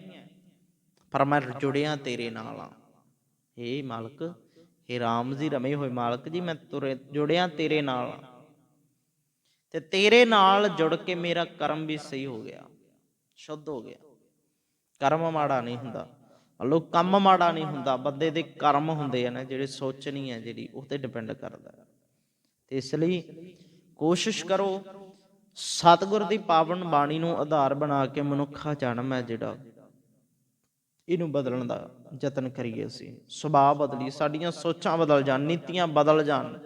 ਪਰ ਮੈਂ ਜੁੜਿਆ ਤੇਰੇ ਨਾਲ ਆ। ਹੇ ਮਾਲਕ, ਹੇ ਰਾਮ ਜੀ ਰਮੇ ਹੋਏ ਮਾਲਕ ਜੀ, ਮੈਂ ਜੁੜਿਆ ਤੇਰੇ ਨਾਲ, ਤੇ ਤੇਰੇ ਨਾਲ ਜੁੜ ਕੇ ਮੇਰਾ ਕਰਮ ਵੀ ਸਹੀ ਹੋ ਗਿਆ, ਸ਼ੁੱਧ ਹੋ ਗਿਆ। ਕਰਮ ਮਾੜਾ ਨਹੀਂ ਹੁੰਦਾ, ਲੋਕ ਕੰਮ ਮਾੜਾ ਨਹੀਂ ਹੁੰਦਾ, ਬੰਦੇ ਦੇ ਕਰਮ ਹੁੰਦੇ ਆ ਨਾ ਜਿਹੜੇ, ਸੋਚਣੀ ਹੈ ਜਿਹੜੀ, ਉਹ ਤੇ ਡਿਪੈਂਡ ਕਰਦਾ। ਤੇ ਇਸ ਲਈ ਕੋਸ਼ਿਸ਼ ਕਰੋ ਸਤਿਗੁਰ ਦੀ ਪਾਵਨ ਬਾਣੀ ਨੂੰ ਆਧਾਰ ਬਣਾ ਕੇ ਮਨੁੱਖਾ ਜਨਮ ਹੈ ਜਿਹੜਾ, ਇਹਨੂੰ ਬਦਲਣ ਦਾ ਯਤਨ ਕਰੀਏ। ਅਸੀਂ ਸੁਭਾਅ ਬਦਲੀ, ਸਾਡੀਆਂ ਸੋਚਾਂ ਬਦਲ ਜਾਣ, ਨੀਤੀਆਂ ਬਦਲ ਜਾਣ,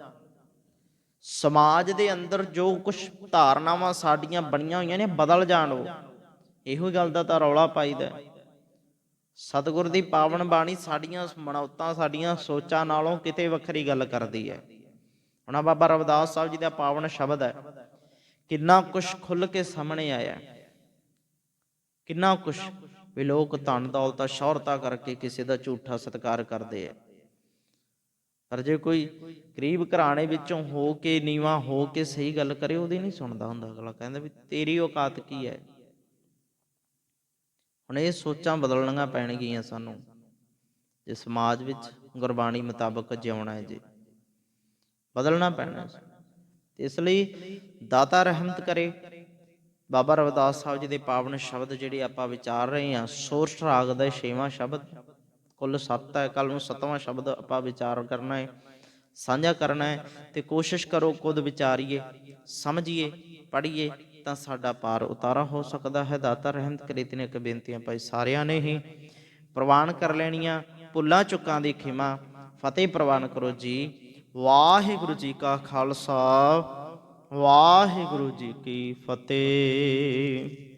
ਸਮਾਜ ਦੇ ਅੰਦਰ ਜੋ ਕੁਛ ਧਾਰਨਾਵਾਂ ਸਾਡੀਆਂ ਬਣੀਆਂ ਹੋਈਆਂ ਨੇ ਬਦਲ ਜਾਣ। ਉਹ ਇਹੋ ਗੱਲ ਦਾ ਤਾਂ ਰੌਲਾ ਪਾਈਦਾ। ਸਤਿਗੁਰ ਦੀ ਪਾਵਨ ਬਾਣੀ ਸਾਡੀਆਂ ਮਨੌਤਾਂ, ਸਾਡੀਆਂ ਸੋਚਾਂ ਨਾਲੋਂ ਕਿਤੇ ਵੱਖਰੀ ਗੱਲ ਕਰਦੀ ਹੈ। ਹੁਣ ਬਾਬਾ ਰਵਿਦਾਸ ਸਾਹਿਬ ਜੀ ਦਾ ਪਾਵਨ ਸ਼ਬਦ ਹੈ, ਕਿੰਨਾ ਕੁਛ ਖੁੱਲ ਕੇ ਸਾਹਮਣੇ ਆਇਆ, ਕਿੰਨਾ ਕੁਛ ਵੀ ਲੋਕ ਧਨ ਦੌਲਤਾਂ ਸ਼ੌਹਰਤਾਂ ਕਰਕੇ ਕਿਸੇ ਦਾ ਝੂਠਾ ਸਤਿਕਾਰ ਕਰਦੇ ਆ, ਪਰ ਜੇ ਕੋਈ ਗਰੀਬ ਘਰਾਣੇ ਵਿੱਚੋਂ ਹੋ ਕੇ, ਨੀਵਾਂ ਹੋ ਕੇ ਸਹੀ ਗੱਲ ਕਰੇ, ਉਹਦੀ ਨਹੀਂ ਸੁਣਦਾ ਹੁੰਦਾ। ਅਗਲਾ ਕਹਿੰਦਾ ਵੀ ਤੇਰੀ ਔਕਾਤ ਕੀ ਹੈ। ਹੁਣ ਇਹ ਸੋਚਾਂ ਬਦਲਣੀਆਂ ਪੈਣਗੀਆਂ ਸਾਨੂੰ, ਜੇ ਸਮਾਜ ਵਿੱਚ ਗੁਰਬਾਣੀ ਮੁਤਾਬਕ ਜਿਉਣਾ ਹੈ, ਜੇ ਬਦਲਣਾ ਪੈਣਾ। ਇਸ ਲਈ ਦਾਤਾ ਰਹਿਮਤ ਕਰੇ। ਬਾਬਾ ਰਵਿਦਾਸ ਸਾਹਿਬ ਜੀ ਦੇ ਪਾਵਨ ਸ਼ਬਦ ਜਿਹੜੇ ਆਪਾਂ ਵਿਚਾਰ ਰਹੇ ਹਾਂ, ਸੋਰਠ ਰਾਗ ਦਾ 6ਵਾਂ ਸ਼ਬਦ, ਕੁੱਲ 7 ਹੈ, ਕੱਲ ਨੂੰ 7ਵਾਂ ਸ਼ਬਦ ਆਪਾਂ ਵਿਚਾਰ ਕਰਨਾ ਹੈ, ਸਾਂਝਾ ਕਰਨਾ ਹੈ। ਤੇ ਕੋਸ਼ਿਸ਼ ਕਰੋ ਖੁਦ ਵਿਚਾਰੀਏ, ਸਮਝੀਏ, ਪੜ੍ਹੀਏ, ਤਾਂ ਸਾਡਾ ਪਾਰ ਉਤਾਰਾ ਹੋ ਸਕਦਾ ਹੈ। ਦਾਤਾ ਰਹਿਮਤ ਕਰੇ। ਤਿੰਨ ਇੱਕ ਬੇਨਤੀਆਂ ਭਾਈ ਸਾਰਿਆਂ ਨੇ ਹੀ ਪ੍ਰਵਾਨ ਕਰ ਲੈਣੀਆਂ। ਭੁੱਲਾਂ ਚੁੱਕਾਂ ਦੀ ਖਿਮਾ। ਫਤਿਹ ਪ੍ਰਵਾਨ ਕਰੋ ਜੀ। ਵਾਹਿਗੁਰੂ ਜੀ ਕਾ ਖਾਲਸਾ, ਵਾਹਿਗੁਰੂ ਜੀ ਕੀ ਫਤਿਹ।